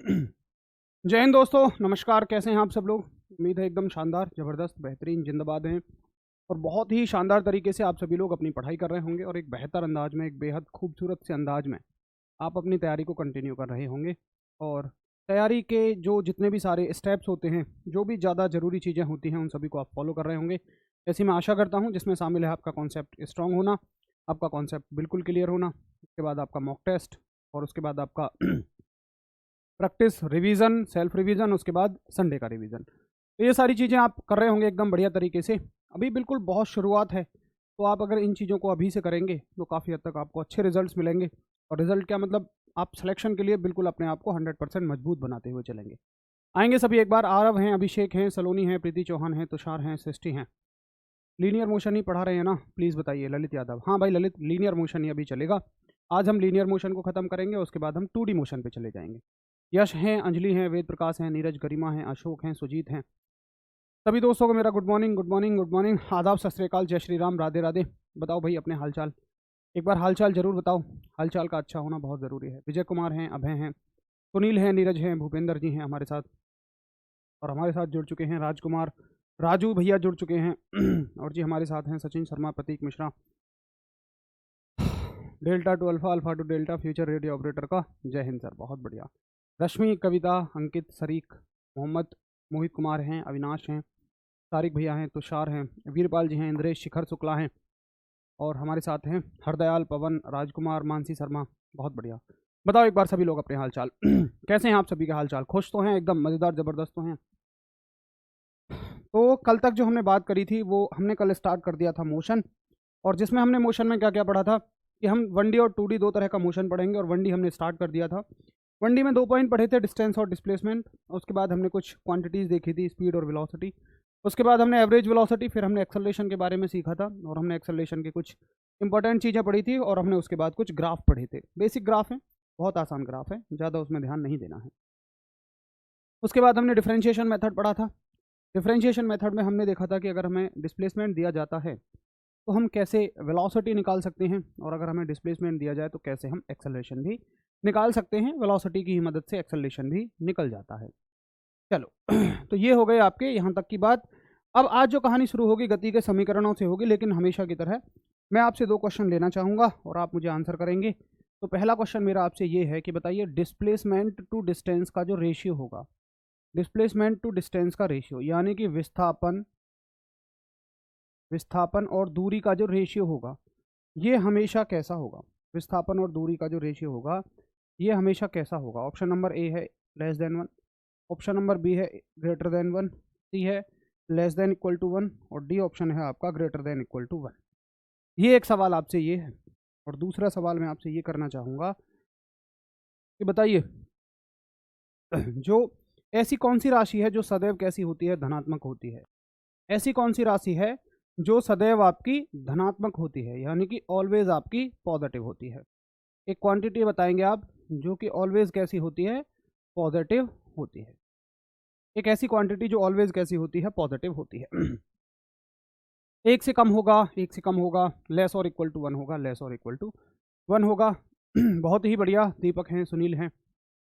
जय हिंद दोस्तों, नमस्कार। कैसे हैं आप सब लोग? उम्मीद है एकदम शानदार, ज़बरदस्त, बेहतरीन, जिंदाबाद हैं और बहुत ही शानदार तरीके से आप सभी लोग अपनी पढ़ाई कर रहे होंगे और एक बेहतर अंदाज में, एक बेहद खूबसूरत से अंदाज में आप अपनी तैयारी को कंटिन्यू कर रहे होंगे। और तैयारी के जो जितने भी सारे स्टेप्स होते हैं, जो भी ज़्यादा ज़रूरी चीज़ें होती हैं, उन सभी को आप फॉलो कर रहे होंगे, ऐसी मैं आशा करता हूँ। जिसमें शामिल है आपका कॉन्सेप्ट स्ट्रांग होना, आपका कॉन्सेप्ट बिल्कुल क्लियर होना, उसके बाद आपका मॉक टेस्ट और उसके बाद आपका प्रैक्टिस, रिवीजन, सेल्फ रिवीजन, उसके बाद संडे का रिवीजन। तो ये सारी चीज़ें आप कर रहे होंगे एकदम बढ़िया तरीके से। अभी बिल्कुल बहुत शुरुआत है, तो आप अगर इन चीज़ों को अभी से करेंगे तो काफ़ी हद तक आपको अच्छे रिजल्ट्स मिलेंगे। और रिजल्ट क्या मतलब, आप सिलेक्शन के लिए बिल्कुल अपने आप को 100% मजबूत बनाते हुए चलेंगे। आएंगे सभी एक बार। आरव हैं, अभिषेक हैं, सलोनी हैं, प्रीति चौहान हैं, तुषार हैं, सृष्टि हैं। लीनियर मोशन ही पढ़ा रहे हैं ना? प्लीज़ बताइए। ललित यादव, हाँ भाई ललित, लीनियर मोशन ही अभी चलेगा। आज हम लीनियर मोशन को ख़त्म करेंगे, उसके बाद हम 2D मोशन पे चले जाएंगे। यश हैं, अंजलि हैं, वेद प्रकाश हैं, नीरज, गरिमा हैं, अशोक हैं, सुजीत हैं। सभी दोस्तों को मेरा good morning, good morning, good morning, आदाब, सत श्री अकाल, जय श्री राम, राधे राधे। बताओ भाई अपने हालचाल, एक बार हालचाल जरूर बताओ। हालचाल का अच्छा होना बहुत ज़रूरी है। विजय कुमार हैं, अभय हैं, सुनील हैं, नीरज हैं, भूपेंद्र जी हैं हमारे साथ, और हमारे साथ जुड़ चुके हैं राजकुमार, राजू भैया जुड़ चुके हैं और जी हमारे साथ हैं Sachin Sharma, Prateek Mishra. Delta to alpha, alpha to delta, future radio operator का जय हिंद सर, बहुत बढ़िया। रश्मि, कविता, अंकित, शरीक, मोहम्मद, मोहित कुमार हैं, अविनाश हैं, तारिक भैया हैं, तुषार हैं, वीरपाल जी हैं, इंद्रेश, शिखर शुक्ला हैं, और हमारे साथ हैं हरदयाल, पवन, राजकुमार, मानसी शर्मा। बहुत बढ़िया। बताओ एक बार सभी लोग अपने हालचाल कैसे हैं आप सभी के हालचाल? खुश तो हैं एकदम, मज़ेदार, ज़बरदस्त तो हैं? तो कल तक जो हमने बात करी थी वो हमने कल स्टार्ट कर दिया था मोशन, और जिसमें हमने मोशन में क्या क्या पढ़ा था कि हम 1D और 2D दो तरह का मोशन पढ़ेंगे। और 1D हमने स्टार्ट कर दिया था। 1D में 2 पॉइंट पढ़े थे, डिस्टेंस और डिस्प्लेसमेंट। उसके बाद हमने कुछ क्वांटिटीज़ देखी थी, स्पीड और वेलोसिटी। उसके बाद हमने एवरेज वेलोसिटी, फिर हमने एक्सेलरेशन के बारे में सीखा था, और हमने एक्सेलरेशन की कुछ इंपॉर्टेंट चीज़ें पढ़ी थी, और हमने उसके बाद कुछ ग्राफ पढ़े थे। बेसिक ग्राफ है, बहुत आसान ग्राफ है, ज़्यादा उसमें ध्यान नहीं देना है। उसके बाद हमने डिफरेंशिएशन मेथड पढ़ा था। डिफरेंशिएशन मेथड में हमने देखा था कि अगर हमें डिस्प्लेसमेंट दिया जाता है तो हम कैसे वेलोसिटी निकाल सकते हैं, और अगर हमें डिस्प्लेसमेंट दिया जाए तो कैसे हम एक्सेलरेशन भी निकाल सकते हैं। वेलोसिटी की ही मदद से एक्सेलरेशन भी निकल जाता है। चलो तो ये हो गए आपके यहाँ तक की बात। अब आज जो कहानी शुरू होगी गति के समीकरणों से होगी, लेकिन हमेशा की तरह मैं आपसे 2 क्वेश्चन लेना चाहूँगा और आप मुझे आंसर करेंगे। तो पहला क्वेश्चन मेरा आपसे ये है कि बताइए डिस्प्लेसमेंट टू डिस्टेंस का जो रेशियो होगा, डिस्प्लेसमेंट टू डिस्टेंस का रेशियो, यानी कि विस्थापन और दूरी का जो रेशियो होगा, ये हमेशा कैसा होगा? विस्थापन और दूरी का जो रेशियो होगा, ये हमेशा कैसा होगा? ऑप्शन नंबर ए है less than 1, option number B है ग्रेटर देन 1, सी है लेस देन इक्वल टू 1, और डी ऑप्शन है आपका ग्रेटर देन इक्वल टू 1। ये एक सवाल आपसे ये है। और दूसरा सवाल मैं आपसे ये करना चाहूँगा कि बताइए जो ऐसी कौन सी राशि है जो सदैव कैसी होती है? धनात्मक होती है। ऐसी कौन सी राशि है जो सदैव आपकी धनात्मक होती है, यानी कि ऑलवेज आपकी पॉजिटिव होती है? एक क्वांटिटी बताएंगे आप जो कि ऑलवेज कैसी होती है? पॉजिटिव होती है। एक ऐसी क्वांटिटी जो ऑलवेज कैसी होती है? पॉजिटिव होती है। एक से कम होगा, एक से कम होगा, लेस और इक्वल टू 1 होगा, लेस और इक्वल टू 1 होगा। बहुत ही बढ़िया। दीपक हैं, सुनील हैं,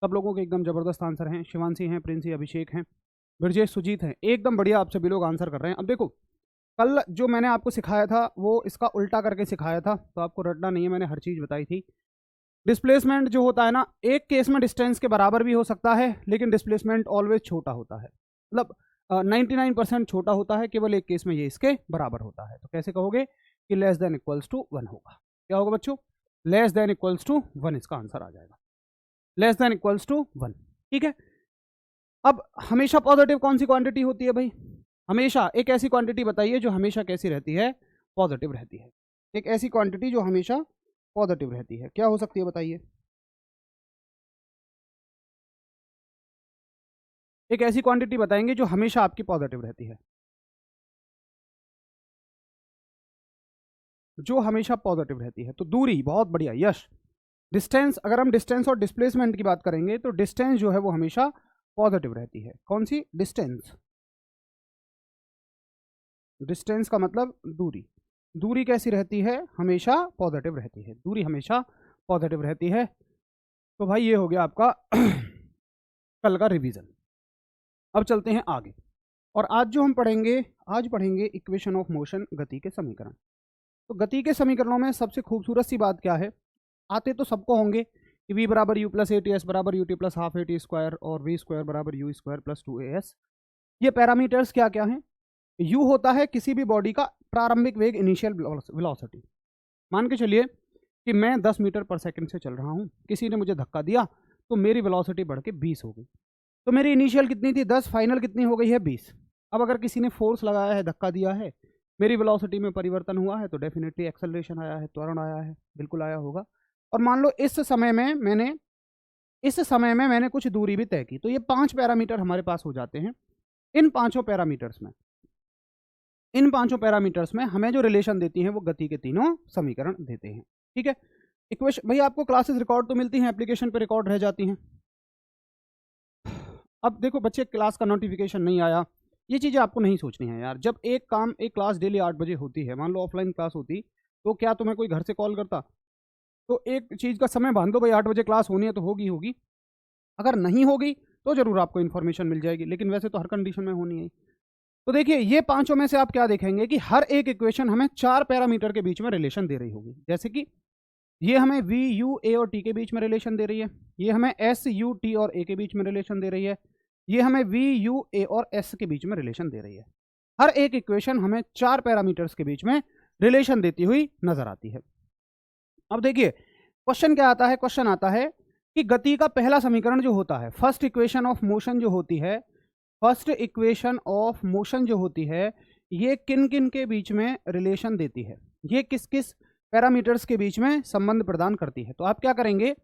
सब लोगों के एकदम ज़बरदस्त आंसर हैं। शिवांशी हैं, प्रिंसी, अभिषेक हैं, ब्रजेश, सुजीत हैं, एकदम बढ़िया। आप सभी लोग आंसर कर रहे हैं। अब देखो, कल जो मैंने आपको सिखाया था वो इसका उल्टा करके सिखाया था, तो आपको रटना नहीं है, मैंने हर चीज़ बताई थी। डिस्प्लेसमेंट जो होता है ना, एक केस में डिस्टेंस के बराबर भी हो सकता है, लेकिन डिस्प्लेसमेंट ऑलवेज छोटा होता है, मतलब 99% छोटा होता है। केवल एक केस में ये इसके बराबर होता है। तो कैसे कहोगे कि लेस देन इक्वल्स टू 1 होगा? क्या होगा बच्चों? लेस देन इक्वल्स टू 1 इसका आंसर आ जाएगा। लेस देन इक्वल्स टू 1, ठीक है। अब हमेशा पॉजिटिव कौन सी क्वांटिटी होती है भाई? हमेशा एक ऐसी क्वांटिटी बताइए जो हमेशा कैसी रहती है? पॉजिटिव रहती है। एक ऐसी क्वांटिटी जो हमेशा पॉजिटिव रहती है, क्या हो सकती है बताइए? एक ऐसी क्वांटिटी बताएंगे जो हमेशा आपकी पॉजिटिव रहती है, जो हमेशा पॉजिटिव रहती है। तो दूरी, बहुत बढ़िया, यश। डिस्टेंस, अगर हम डिस्टेंस और डिस्प्लेसमेंट की बात करेंगे तो डिस्टेंस जो है वो हमेशा पॉजिटिव रहती है। कौन सी? डिस्टेंस। डिस्टेंस का मतलब दूरी। दूरी कैसी रहती है? हमेशा पॉजिटिव रहती है। दूरी हमेशा पॉजिटिव रहती है। तो भाई ये हो गया आपका कल का रिवीजन। अब चलते हैं आगे, और आज जो हम पढ़ेंगे, आज पढ़ेंगे इक्वेशन ऑफ मोशन, गति के समीकरण। तो गति के समीकरणों में सबसे खूबसूरत सी बात क्या है, आते तो सबको होंगे कि v बराबर u plus a t, s बराबर u t plus half a t square और वी स्क्वायर बराबर यू स्क्वायर प्लस 2as। ये पैरामीटर्स क्या क्या हैं? u होता है किसी भी बॉडी का प्रारंभिक वेग, इनिशियल वेलोसिटी। मान के चलिए कि मैं 10 मीटर पर सेकंड से चल रहा हूँ, किसी ने मुझे धक्का दिया तो मेरी वेलोसिटी बढ़ के 20 हो गई। तो मेरी इनिशियल कितनी थी 10, फाइनल कितनी हो गई है 20। अब अगर किसी ने फोर्स लगाया है, धक्का दिया है, मेरी वेलोसिटी में परिवर्तन हुआ है, तो डेफिनेटली एक्सेलरेशन आया है, त्वरण आया है, बिल्कुल आया होगा। और मान लो इस समय में मैंने कुछ दूरी भी तय की, तो ये 5 पैरामीटर हमारे पास हो जाते हैं। इन पांचों पैरामीटर्स में हमें जो रिलेशन देती हैं वो गति के तीनों समीकरण देते हैं। ठीक है, इक्वेशन भाई आपको क्लासेस रिकॉर्ड तो मिलती हैं, एप्लीकेशन पे रिकॉर्ड रह जाती हैं। अब देखो बच्चे, क्लास का नोटिफिकेशन नहीं आया, ये चीज़ें आपको नहीं सोचनी है यार। जब एक क्लास डेली 8 बजे होती है, मान लो ऑफलाइन क्लास होती, तो क्या तुम्हें कोई घर से कॉल करता? तो एक चीज़ का समय बांध दो भाई, 8 बजे क्लास होनी है तो होगी। अगर नहीं होगी तो जरूर आपको इन्फॉर्मेशन मिल जाएगी, लेकिन वैसे तो हर कंडीशन में होनी है। तो देखिए, ये पांचों में से आप क्या देखेंगे कि हर एक इक्वेशन हमें 4 पैरामीटर के बीच में रिलेशन दे रही होगी। जैसे कि ये हमें वी यू ए और टी के बीच में रिलेशन दे रही है, ये हमें एस यू टी और ए के बीच में रिलेशन दे रही है, ये हमें वी यू ए और एस के बीच में रिलेशन दे रही है। हर एक इक्वेशन हमें 4 पैरामीटर्स के बीच में रिलेशन देती हुई नजर आती है। अब देखिए क्वेश्चन क्या आता है, क्वेश्चन आता है कि गति का पहला समीकरण जो होता है, फर्स्ट इक्वेशन ऑफ मोशन जो होती है, ये किन किन के बीच में रिलेशन देती है, ये किस किस पैरामीटर्स के बीच में संबंध प्रदान करती है। तो आप क्या करेंगे,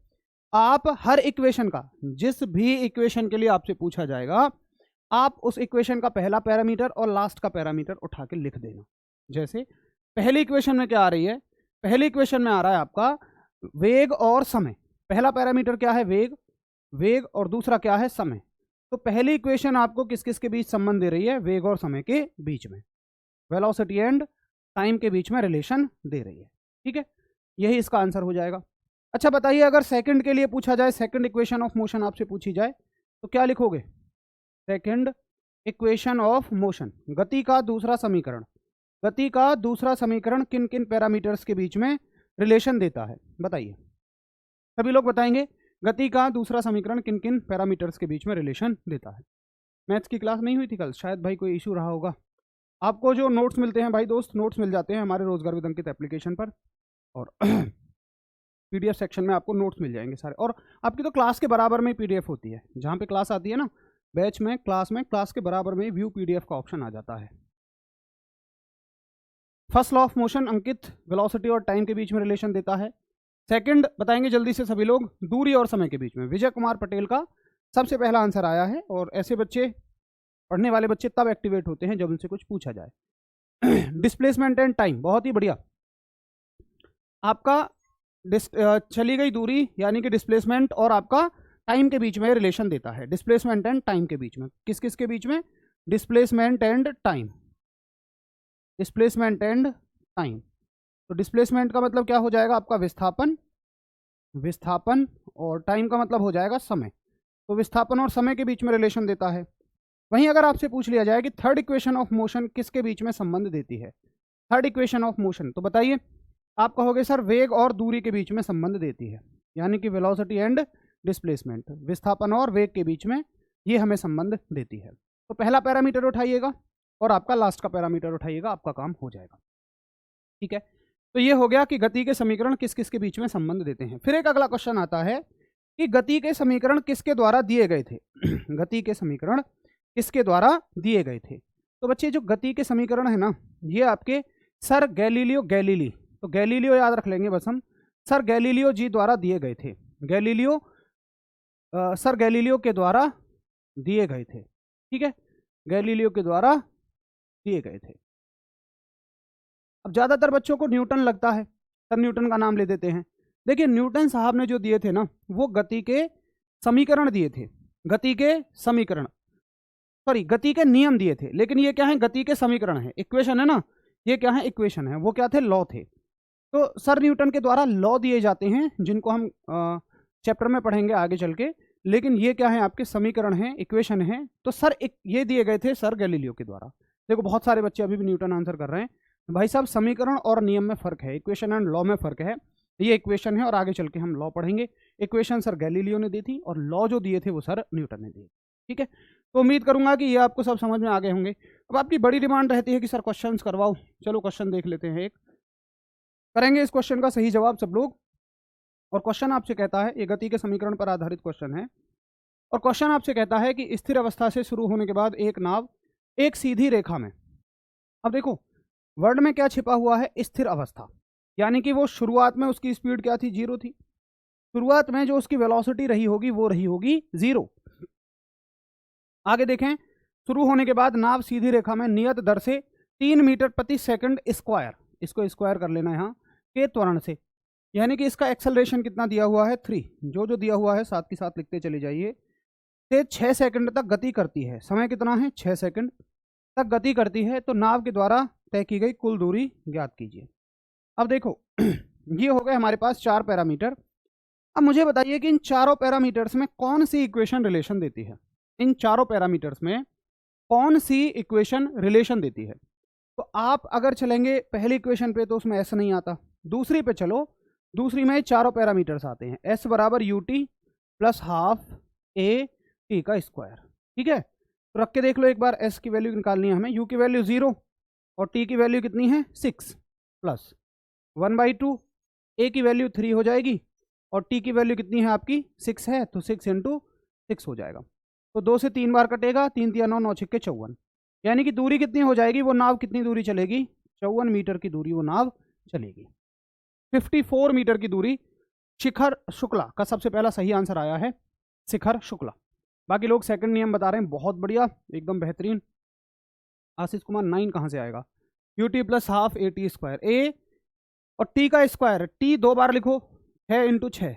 आप हर इक्वेशन का, जिस भी इक्वेशन के लिए आपसे पूछा जाएगा, आप उस इक्वेशन का पहला पैरामीटर और लास्ट का पैरामीटर उठा के लिख देना। जैसे पहली इक्वेशन में क्या आ रही है, पहली इक्वेशन में आ रहा है आपका वेग और समय। पहला पैरामीटर क्या है, वेग और दूसरा क्या है, समय। तो पहली इक्वेशन आपको किस किस के बीच संबंध दे रही है, वेग और समय के बीच में, वेलोसिटी एंड टाइम के बीच में रिलेशन दे रही है। ठीक है, यही इसका आंसर हो जाएगा। अच्छा बताइए, अगर सेकंड के लिए पूछा जाए, सेकंड इक्वेशन ऑफ मोशन आपसे पूछी जाए तो क्या लिखोगे? सेकंड इक्वेशन ऑफ मोशन, गति का दूसरा समीकरण किन किन पैरामीटर्स के बीच में रिलेशन देता है, बताइए। सभी लोग बताएंगे गति का दूसरा समीकरण किन किन पैरामीटर्स के बीच में रिलेशन देता है। मैथ्स की क्लास नहीं हुई थी कल, शायद भाई कोई इशू रहा होगा। आपको जो नोट्स मिलते हैं भाई दोस्त, नोट्स मिल जाते हैं हमारे रोजगार विद अंकित एप्लीकेशन पर, और पीडीएफ सेक्शन में आपको नोट्स मिल जाएंगे सारे। और आपकी तो क्लास के बराबर में पीडीएफ होती है, जहाँ पे क्लास आती है ना बैच में, क्लास के बराबर में व्यू पीडीएफ का ऑप्शन आ जाता है। First law of motion Ankit velocity और टाइम के बीच में रिलेशन देता है। सेकंड बताएंगे जल्दी से सभी लोग, दूरी और समय के बीच में। विजय कुमार पटेल का सबसे पहला आंसर आया है, और ऐसे बच्चे, पढ़ने वाले बच्चे तब एक्टिवेट होते हैं जब उनसे कुछ पूछा जाए। डिस्प्लेसमेंट एंड टाइम, बहुत ही बढ़िया। आपका चली गई दूरी यानी कि डिस्प्लेसमेंट और आपका टाइम के बीच में रिलेशन देता है। डिस्प्लेसमेंट एंड टाइम के बीच में, किस किस के बीच में, डिस्प्लेसमेंट एंड टाइम। तो डिस्प्लेसमेंट का मतलब क्या हो जाएगा आपका, विस्थापन, और टाइम का मतलब हो जाएगा समय। तो विस्थापन और समय के बीच में रिलेशन देता है। वहीं अगर आपसे पूछ लिया जाए कि थर्ड इक्वेशन ऑफ मोशन किसके बीच में संबंध देती है, थर्ड इक्वेशन ऑफ मोशन, तो बताइए। आप कहोगे सर वेग और दूरी के बीच में संबंध देती है, यानी कि वेलोसिटी एंड डिस्प्लेसमेंट, विस्थापन और वेग के बीच में ये हमें संबंध देती है। तो पहला पैरामीटर उठाइएगा और आपका लास्ट का पैरामीटर उठाइएगा, आपका काम हो जाएगा। ठीक है, तो ये हो गया कि गति के समीकरण किस किस के बीच में संबंध देते हैं। फिर एक अगला क्वेश्चन आता है कि गति के समीकरण किसके द्वारा दिए गए थे। गति के समीकरण किसके द्वारा दिए गए थे। तो बच्चे जो गति के समीकरण है ना, ये आपके सर गैलीलियो गैलीली, तो गैलीलियो याद रख लेंगे बस हम, सर गैलीलियो जी द्वारा दिए गए थे। सर गैलीलियो के द्वारा दिए गए थे। ठीक है, गैलीलियो के द्वारा दिए गए थे। अब ज्यादातर बच्चों को न्यूटन लगता है, सर न्यूटन का नाम ले देते हैं। देखिए न्यूटन साहब ने जो दिए थे ना, वो गति के समीकरण दिए थे, गति के नियम दिए थे। लेकिन ये क्या है, गति के समीकरण है, इक्वेशन है ना, ये क्या है, इक्वेशन है। वो क्या थे, लॉ थे। तो सर न्यूटन के द्वारा लॉ दिए जाते हैं, जिनको हम चैप्टर में पढ़ेंगे आगे चल के, लेकिन ये क्या है, आपके समीकरण हैं, इक्वेशन हैं। तो सर ये दिए गए थे सर गैलीलियो के द्वारा। देखो बहुत सारे बच्चे अभी भी न्यूटन आंसर कर रहे हैं। भाई साहब समीकरण और नियम में फर्क है, इक्वेशन एंड लॉ में फर्क है। ये इक्वेशन है और आगे चल के हम लॉ पढ़ेंगे। इक्वेशन सर गैलीलियो ने दी थी और लॉ जो दिए थे वो सर न्यूटन ने दिए। ठीक है, तो उम्मीद करूंगा कि ये आपको सब समझ में आ गए होंगे। अब आपकी बड़ी डिमांड रहती है कि सर क्वेश्चन करवाओ। चलो क्वेश्चन देख लेते हैं, एक करेंगे इस क्वेश्चन का सही जवाब सब लोग। और क्वेश्चन आपसे कहता है, ये गति के समीकरण पर आधारित क्वेश्चन है, और क्वेश्चन आपसे कहता है कि स्थिर अवस्था से शुरू होने के बाद एक नाव एक सीधी रेखा में, अब देखो वर्ड में क्या छिपा हुआ है, स्थिर अवस्था, यानी कि वो शुरुआत में उसकी स्पीड क्या थी, 0 थी। शुरुआत में जो उसकी वेलोसिटी रही होगी वो रही होगी 0। आगे देखें, शुरू होने के बाद नाव सीधी रेखा में नियत दर से 3 मीटर प्रति सेकंड स्क्वायर, इसको स्क्वायर कर लेना यहाँ, के त्वरण से, यानी कि इसका एक्सेलरेशन कितना दिया हुआ है 3, जो दिया हुआ है साथ के साथ लिखते चले जाइए, से 6 सेकंड तक गति करती है। समय कितना है, 6 सेकंड तक गति करती है। तो नाव के द्वारा तय की गई कुल दूरी ज्ञात कीजिए। अब देखो ये हो गए हमारे पास 4 पैरामीटर। अब मुझे बताइए कि इन चारों पैरामीटर्स में कौन सी इक्वेशन रिलेशन देती है, इन चारों पैरामीटर्स में कौन सी इक्वेशन रिलेशन देती है। तो आप अगर चलेंगे पहली इक्वेशन पे तो उसमें एस नहीं आता, दूसरी पे चलो, दूसरी में चारों पैरामीटर्स आते हैं, एस बराबर u t plus half a t का स्क्वायर। ठीक है, तो रख के देख लो एक बार, एस की वैल्यू निकालनी है हमें, यू की वैल्यू 0 और टी की वैल्यू कितनी है 6 प्लस 1/2, ए की वैल्यू 3 हो जाएगी और टी की वैल्यू कितनी है आपकी 6 है, तो 6 × 6 हो जाएगा। तो 2 से 3 बार कटेगा, 3 × 9 9 × 54, यानी कि दूरी कितनी हो जाएगी, वो नाव कितनी दूरी चलेगी, 54 मीटर की दूरी वो नाव चलेगी। 54 मीटर की दूरी शिखर शुक्ला का सबसे पहला सही आंसर आया है, शिखर शुक्ला। बाकी लोग सेकंड नियम बता रहे हैं, बहुत बढ़िया, एकदम बेहतरीन। आशीष कुमार 9 कहाँ से आएगा, u t plus half a t square, a और टी का स्क्वायर, टी 2 बार लिखो, 6 × 6,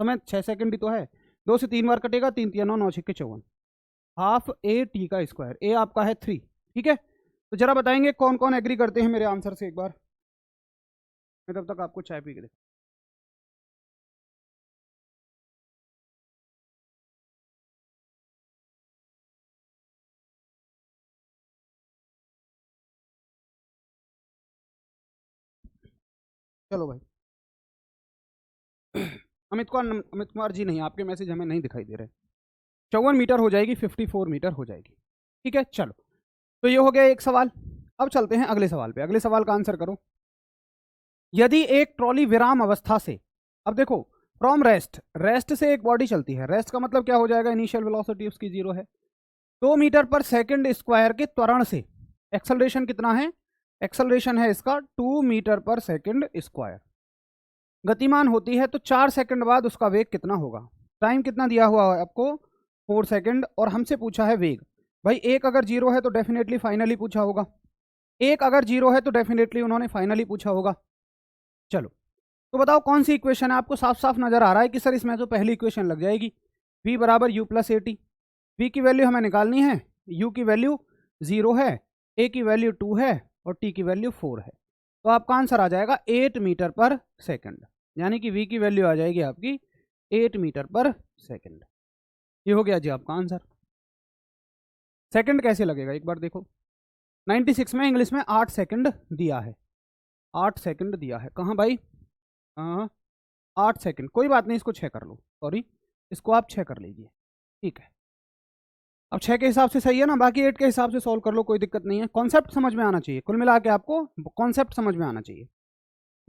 समय 6 सेकंड ही तो है, 2 से 3 बार कटेगा, 3 × 9 9 × 54, हाफ ए टी का स्क्वायर, ए आपका है 3। ठीक है, तो जरा बताएंगे कौन कौन एग्री करते हैं मेरे आंसर से, एक बार मैं तब तक आपको चाय पी के देखता। चलो भाई अमित कुमार जी नहीं, आपके मैसेज हमें नहीं दिखाई दे रहे। 54 मीटर हो जाएगी, 54 मीटर हो जाएगी। ठीक है, चलो तो ये हो गया एक सवाल। अब चलते हैं अगले सवाल पे, अगले सवाल का आंसर करो। यदि एक ट्रॉली विराम अवस्था से, अब देखो फ्रॉम रेस्ट, रेस्ट से एक बॉडी चलती है, रेस्ट का मतलब क्या हो जाएगा, इनिशियल वेलोसिटी उसकी 0 है, 2 मीटर पर सेकंड स्क्वायर के त्वरण से, एक्सेलरेशन कितना है, एक्सेलरेशन है इसका 2 मीटर पर सेकंड स्क्वायर, गतिमान होती है तो 4 सेकंड बाद उसका वेग कितना होगा। टाइम कितना दिया हुआ है आपको, 4 सेकंड, और हमसे पूछा है वेग। भाई एक अगर 0 है तो डेफिनेटली फाइनली पूछा होगा, एक अगर 0 है तो डेफिनेटली उन्होंने फाइनली पूछा होगा। चलो तो बताओ कौन सी इक्वेशन है, आपको साफ साफ नजर आ रहा है कि सर इसमें तो पहली इक्वेशन लग जाएगी, v बराबर u plus a T. v की वैल्यू हमें निकालनी है, u की वैल्यू 0 है, a की वैल्यू 2 है और t की वैल्यू 4 है, तो आपका आंसर आ जाएगा 8 मीटर पर सेकंड, यानी कि v की वैल्यू आ जाएगी आपकी 8 मीटर पर सेकंड। ये हो गया जी आपका आंसर। सेकंड कैसे लगेगा एक बार देखो, 96 में इंग्लिश में 8 सेकंड दिया है, 8 सेकंड दिया है, कहाँ भाई, 8 सेकंड, कोई बात नहीं, इसको 6 कर लो, सॉरी इसको आप 6 कर लीजिए। ठीक है, अब 6 के हिसाब से सही है ना, बाकी 8 के हिसाब से सॉल्व कर लो, कोई दिक्कत नहीं है, कॉन्सेप्ट समझ में आना चाहिए, कुल मिला के आपको कॉन्सेप्ट समझ में आना चाहिए।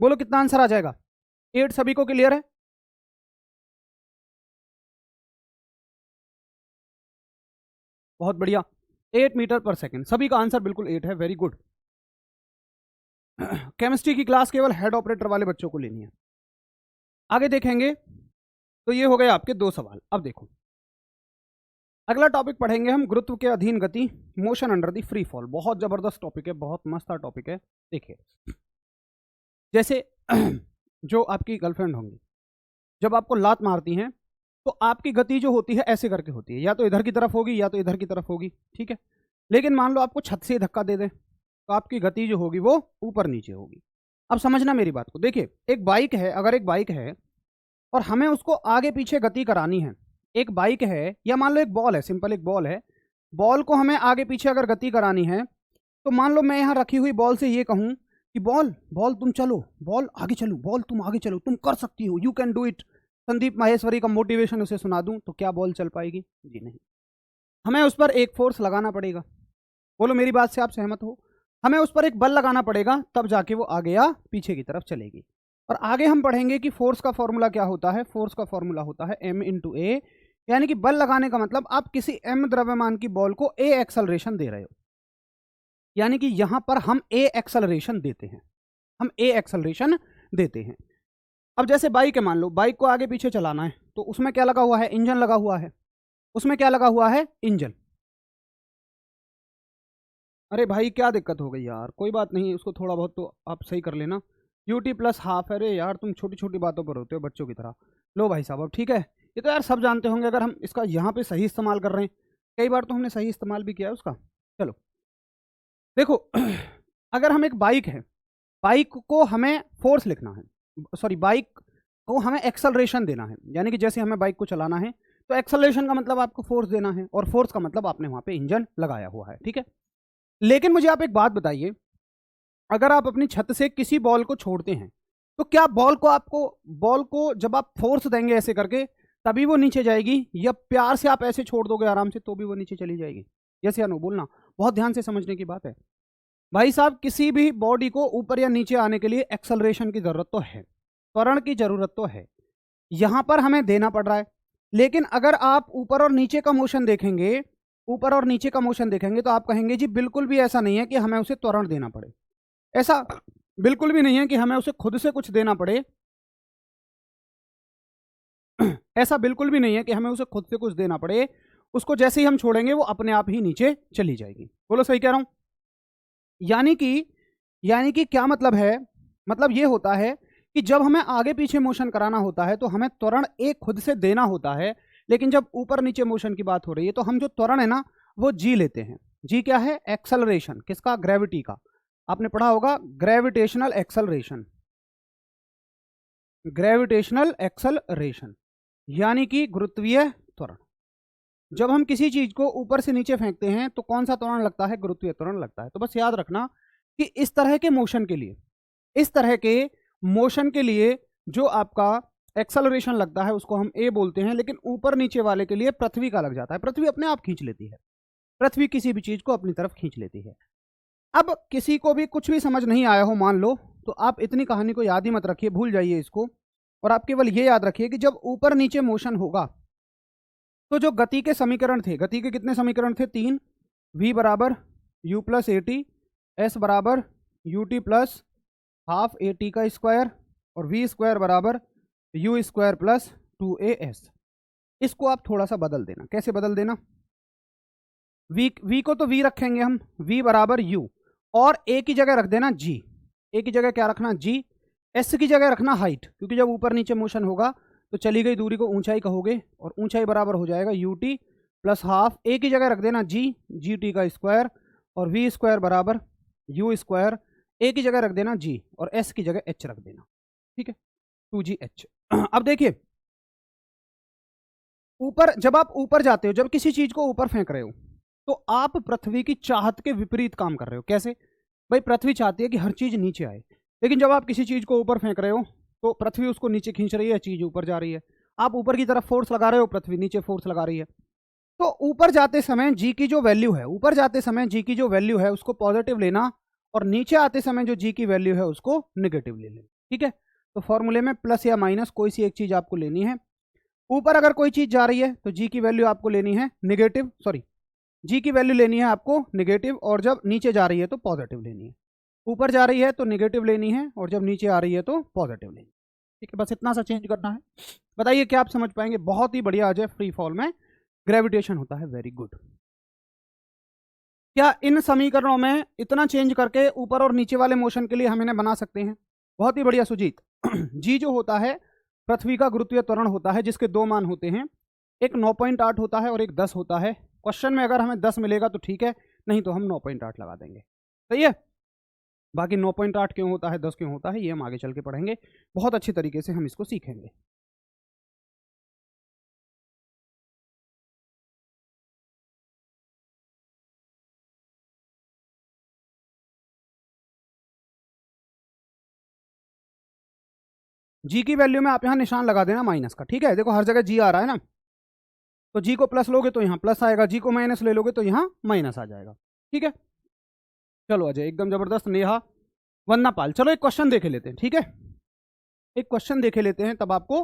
बोलो कितना आंसर आ जाएगा, 8 सभी को क्लियर है, बहुत बढ़िया, 8 मीटर पर सेकंड, सभी का आंसर बिल्कुल 8 है, वेरी गुड। केमिस्ट्री की क्लास केवल हेड ऑपरेटर वाले बच्चों को लेनी है। आगे देखेंगे तो ये हो गए आपके 2 सवाल। अब देखो अगला टॉपिक पढ़ेंगे हम, गुरुत्व के अधीन गति, motion under the free fall. बहुत जबरदस्त टॉपिक है, बहुत मस्त टॉपिक है। देखिए जैसे जो आपकी गर्लफ्रेंड होंगी, जब आपको लात मारती हैं तो आपकी गति जो होती है ऐसे करके होती है, या तो इधर की तरफ होगी या तो इधर की तरफ होगी, ठीक है। लेकिन मान लो आपको छत से धक्का दे दें तो आपकी गति जो होगी वो ऊपर नीचे होगी। अब समझना मेरी बात को, देखिए एक बाइक है, अगर एक बाइक है और हमें उसको आगे पीछे गति करानी है, एक बाइक है या मान लो एक बॉल है, सिंपल एक बॉल है, बॉल को हमें आगे पीछे अगर गति करानी है तो मान लो मैं यहाँ रखी हुई बॉल से ये कहूँ कि बॉल बॉल तुम चलो, बॉल आगे चलो, बॉल तुम आगे चलो, तुम कर सकती हो, you can do it, Sandeep Maheshwari का मोटिवेशन उसे सुना दूं, तो क्या बॉल चल पाएगी? जी नहीं। हमें उस पर एक फोर्स लगाना पड़ेगा। बोलो मेरी बात से आप सहमत हो? हमें उस पर एक बल लगाना पड़ेगा, तब जाके वो आगे या पीछे की तरफ चलेगी। और आगे हम पढ़ेंगे कि फोर्स का फॉर्मूला क्या होता है। फोर्स का फॉर्मूला होता है m इंटू ए, यानी कि बल लगाने का मतलब आप किसी m द्रव्यमान की बॉल को a एक्सेलरेशन दे रहे हो, यानी कि यहां पर हम a एक्सेलरेशन देते हैं, हम a एक्सेलरेशन देते हैं। अब जैसे बाइक है, मान लो बाइक को आगे पीछे चलाना है, तो उसमें क्या लगा हुआ है? इंजन लगा हुआ है। उसमें क्या लगा हुआ है? इंजन। अरे भाई क्या दिक्कत हो गई यार? कोई बात नहीं, उसको थोड़ा बहुत तो आप सही कर लेना। यूटी प्लस हाफ, अरे यार तुम छोटी छोटी बातों पर होते हो बच्चों की तरह। लो भाई साहब अब ठीक है, ये तो यार सब जानते होंगे अगर हम इसका यहाँ पे सही इस्तेमाल कर रहे हैं, कई बार तो हमने सही इस्तेमाल भी किया है उसका। चलो देखो अगर हम एक बाइक है, बाइक को हमें फोर्स लिखना है, सॉरी बाइक को हमें एक्सेलरेशन देना है, यानी कि जैसे हमें बाइक को चलाना है तो एक्सेलरेशन का मतलब आपको फोर्स देना है, और फोर्स का मतलब आपने वहां पे इंजन लगाया हुआ है, ठीक है। लेकिन मुझे आप एक बात बताइए, अगर आप अपनी छत से किसी बॉल को छोड़ते हैं तो क्या बॉल को जब आप फोर्स देंगे ऐसे करके तभी वो नीचे जाएगी, या प्यार से आप ऐसे छोड़ दोगे आराम से तो भी वो नीचे चली जाएगी? यस या नो बोलना, बहुत ध्यान से समझने की बात है भाई साहब। किसी भी बॉडी को ऊपर या नीचे आने के लिए एक्सेलरेशन की जरूरत तो है, त्वरण की जरूरत तो है, यहां पर हमें देना पड़ रहा है। लेकिन अगर आप ऊपर और नीचे का मोशन देखेंगे, ऊपर और नीचे का मोशन देखेंगे तो आप कहेंगे जी बिल्कुल भी ऐसा नहीं है कि हमें उसे त्वरण देना पड़े, ऐसा बिल्कुल भी नहीं है कि हमें उसे खुद से कुछ देना पड़े ऐसा बिल्कुल भी नहीं है कि हमें उसे खुद से कुछ देना पड़े, उसको जैसे ही हम छोड़ेंगे वो अपने आप ही नीचे चली जाएगी। बोलो सही कह रहा हूं? यानी कि क्या मतलब है? मतलब ये होता है कि जब हमें आगे पीछे मोशन कराना होता है तो हमें त्वरण एक खुद से देना होता है, लेकिन जब ऊपर नीचे मोशन की बात हो रही है तो हम जो त्वरण है ना वो जी लेते हैं। जी क्या है? एक्सेलरेशन। किसका? ग्रेविटी का। आपने पढ़ा होगा ग्रेविटेशनल एक्सेलरेशन, ग्रेविटेशनल एक्सेलरेशन यानी कि गुरुत्वीय त्वरण। जब हम किसी चीज को ऊपर से नीचे फेंकते हैं तो कौन सा त्वरण लगता है? गुरुत्वीय त्वरण लगता है। तो बस याद रखना कि इस तरह के मोशन के लिए, इस तरह के मोशन के लिए जो आपका एक्सेलरेशन लगता है उसको हम ए बोलते हैं, लेकिन ऊपर नीचे वाले के लिए पृथ्वी का लग जाता है। पृथ्वी अपने आप खींच लेती है, पृथ्वी किसी भी चीज को अपनी तरफ खींच लेती है। अब किसी को भी कुछ भी समझ नहीं आया हो मान लो, तो आप इतनी कहानी को याद ही मत रखिए, भूल जाइए इसको, और आप केवल ये याद रखिए कि जब ऊपर नीचे मोशन होगा तो जो गति के समीकरण थे, गति के कितने समीकरण थे? 3। v बराबर u plus a t, s बराबर u t plus half a t का स्क्वायर, और v स्क्वायर बराबर यू स्क्वायर प्लस 2as। इसको आप थोड़ा सा बदल देना। कैसे बदल देना? v को तो v रखेंगे हम, v बराबर u, और a की जगह रख देना g। a की जगह क्या रखना? g। s की जगह रखना हाइट, क्योंकि जब ऊपर नीचे मोशन होगा तो चली गई दूरी को ऊंचाई कहोगे, और ऊंचाई बराबर हो जाएगा यू टी प्लस हाफ, ए की जगह रख देना जी, जी टी का स्क्वायर, और वी स्क्वायर बराबर यू स्क्वायर, ए की जगह रख देना जी, और एस की जगह एच रख देना, ठीक है, 2gh। अब देखिए ऊपर, जब आप ऊपर जाते हो, जब किसी चीज को ऊपर फेंक रहे हो तो आप पृथ्वी की चाहत के विपरीत काम कर रहे हो। कैसे भाई? पृथ्वी चाहती है कि हर चीज नीचे आए, लेकिन जब आप किसी चीज को ऊपर फेंक रहे हो तो पृथ्वी उसको नीचे खींच रही है, चीज ऊपर जा रही है। आप ऊपर की तरफ फोर्स लगा रहे हो, पृथ्वी नीचे फोर्स लगा रही है। तो ऊपर जाते समय जी की जो वैल्यू है, ऊपर जाते समय जी की जो वैल्यू है उसको पॉजिटिव लेना, और नीचे आते समय जो जी की वैल्यू है उसको निगेटिव ले लेना, ठीक है। तो फॉर्मूले में प्लस या माइनस कोई सी एक चीज आपको लेनी है। ऊपर अगर कोई चीज जा रही है तो जी की वैल्यू आपको लेनी है निगेटिव, सॉरी जी की वैल्यू लेनी है आपको निगेटिव, और जब नीचे जा रही है तो पॉजिटिव लेनी है। ऊपर जा रही है तो निगेटिव लेनी है, और जब नीचे आ रही है तो पॉजिटिव लेनी है, ठीक है। बस इतना सा चेंज करना है। बताइए क्या आप समझ पाएंगे? बहुत ही बढ़िया। आ जाए फ्री फॉल में ग्रेविटेशन होता है, वेरी गुड। क्या इन समीकरणों में इतना चेंज करके ऊपर और नीचे वाले मोशन के लिए हम इन्हें बना सकते हैं? बहुत ही बढ़िया सुजीत। जी जो होता है पृथ्वी का गुरुत्वीय त्वरण होता है, जिसके दो मान होते हैं, एक 9.8 होता है और एक 10 होता है। क्वेश्चन में अगर हमें 10 मिलेगा तो ठीक है, नहीं तो हम 9.8 लगा देंगे, सही है। बाकी 9.8 क्यों होता है, 10 क्यों होता है, ये हम आगे चल के पढ़ेंगे, बहुत अच्छी तरीके से हम इसको सीखेंगे। जी की वैल्यू में आप यहाँ निशान लगा देना माइनस का, ठीक है। देखो हर जगह जी आ रहा है ना, तो जी को प्लस लोगे तो यहाँ प्लस आएगा, जी को माइनस ले लोगे तो यहाँ माइनस आ जाएगा, ठीक है। चलो अजय एकदम जबरदस्त, नेहा, वंदना पाल। चलो एक क्वेश्चन देखे लेते हैं, ठीक है, एक क्वेश्चन देखे लेते हैं, तब आपको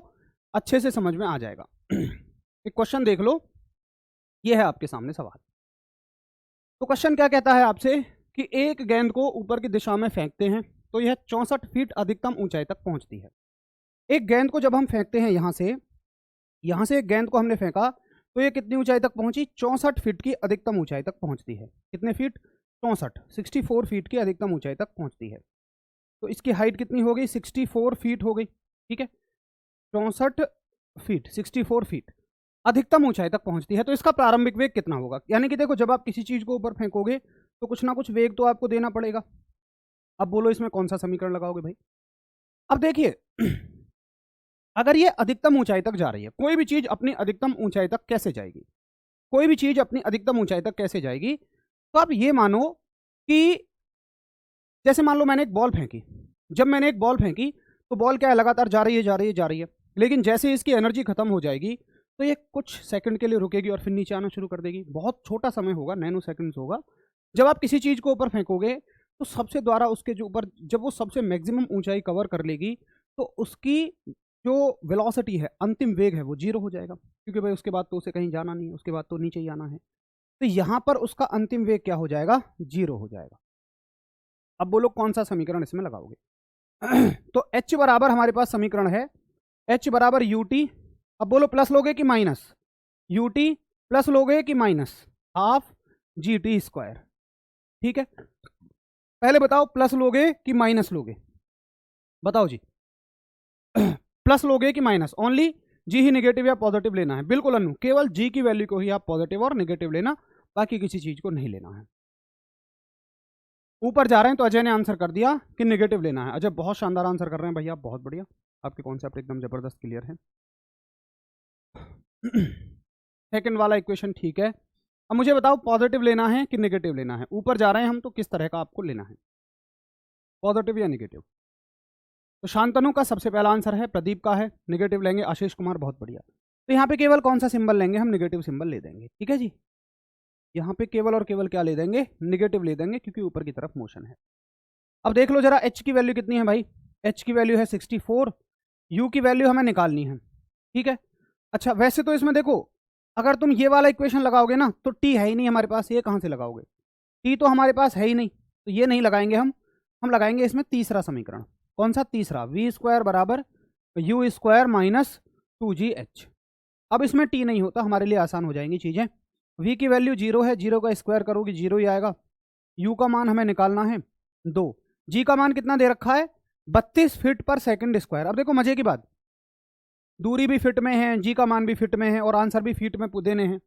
अच्छे से समझ में आ जाएगा। एक क्वेश्चन देख लो, ये है आपके सामने सवाल। तो क्वेश्चन क्या कहता है आपसे कि एक गेंद को ऊपर की दिशा में फेंकते हैं तो यह 64 फीट अधिकतम ऊंचाई तक पहुंचती है। एक गेंद को जब हम फेंकते हैं यहां से एक गेंद को हमने फेंका तो ये कितनी ऊंचाई तक पहुंची, 64 फीट की अधिकतम ऊंचाई तक पहुंचती है। कितने फीट, 64 फीट की अधिकतम ऊंचाई तक पहुंचती है। तो इसकी हाइट कितनी हो गई, 64 फीट हो गई, ठीक है। 64 फीट, 64 फीट अधिकतम ऊंचाई तक पहुंचती है। तो इसका प्रारंभिक वेग कितना होगा, यानी कि देखो जब आप किसी चीज को ऊपर फेंकोगे तो कुछ ना कुछ वेग तो आपको देना पड़ेगा। अब बोलो इसमें कौन सा समीकरण लगाओगे भाई। अब देखिए अगर ये अधिकतम ऊंचाई तक जा रही है, कोई भी चीज अपनी अधिकतम ऊंचाई तक कैसे जाएगी, कोई भी चीज अपनी अधिकतम ऊंचाई तक कैसे जाएगी, तो आप ये मानो कि जैसे मान लो मैंने एक बॉल फेंकी, जब मैंने एक बॉल फेंकी तो बॉल क्या है, लगातार जा रही है जा रही है जा रही है, लेकिन जैसे इसकी एनर्जी खत्म हो जाएगी तो ये कुछ सेकंड के लिए रुकेगी और फिर नीचे आना शुरू कर देगी। बहुत छोटा समय होगा, नैनो सेकंड्स होगा। जब आप किसी चीज को ऊपर फेंकोगे तो सबसे द्वारा उसके जो ऊपर जब वो सबसे मैक्सिमम ऊंचाई कवर कर लेगी तो उसकी जो वेलोसिटी है, अंतिम वेग है, वो 0 हो जाएगा, क्योंकि भाई उसके बाद तो उसे कहीं जाना नहीं है, उसके बाद तो नीचे ही आना है। तो यहां पर उसका अंतिम वेग क्या हो जाएगा, 0 हो जाएगा। अब बोलो कौन सा समीकरण इसमें लगाओगे। तो H बराबर हमारे पास समीकरण है, H बराबर UT। अब बोलो प्लस लोगे कि माइनस, UT प्लस लोगे कि माइनस हाफ GT स्क्वायर, ठीक है। पहले बताओ प्लस लोगे कि माइनस लोगे, बताओ जी। प्लस लोगे कि माइनस, ओनली जी ही नेगेटिव या पॉजिटिव लेना है, बिल्कुल अनु, केवल जी की वैल्यू को ही आप पॉजिटिव और नेगेटिव लेना, बाकी किसी चीज को नहीं लेना है। ऊपर जा रहे हैं तो अजय ने आंसर कर दिया कि नेगेटिव लेना है। अजय बहुत शानदार आंसर कर रहे हैं भैया, बहुत बढ़िया, आपके कॉन्सेप्ट एकदम जबरदस्त क्लियर है। सेकंड वाला इक्वेशन ठीक है। अब मुझे बताओ पॉजिटिव लेना है कि नेगेटिव लेना है, ऊपर जा रहे हैं हम तो किस तरह का आपको लेना है, पॉजिटिव या नेगेटिव। तो शांतनु का सबसे पहला आंसर है, प्रदीप का है नेगेटिव लेंगे, आशीष कुमार बहुत बढ़िया। तो यहाँ पे केवल कौन सा सिंबल लेंगे, हम नेगेटिव सिंबल ले देंगे, ठीक है जी। यहाँ पे केवल और केवल क्या ले देंगे, नेगेटिव ले देंगे, क्योंकि ऊपर की तरफ मोशन है। अब देख लो जरा H की वैल्यू कितनी है भाई, H की वैल्यू है 64, U की वैल्यू हमें निकालनी है, ठीक है। अच्छा वैसे तो इसमें देखो अगर तुम ये वाला इक्वेशन लगाओगे ना तो T है ही नहीं हमारे पास, ये कहाँ से लगाओगे, T तो हमारे पास है ही नहीं, तो ये नहीं लगाएंगे हम लगाएंगे इसमें तीसरा समीकरण। कौन सा, तीसरा, वी स्क्वायर बराबर यू स्क्वायर माइनस 2GH। अब इसमें T नहीं होता, हमारे लिए आसान हो जाएंगी चीजें। V की वैल्यू 0 है, 0 का स्क्वायर करोगे 0 ही आएगा। U का मान हमें निकालना है 2, G का मान कितना दे रखा है 32 फीट पर सेकंड स्क्वायर। अब देखो मजे की बात, दूरी भी फिट में है, जी का मान भी फिट में है और आंसर भी फिट में देने हैं।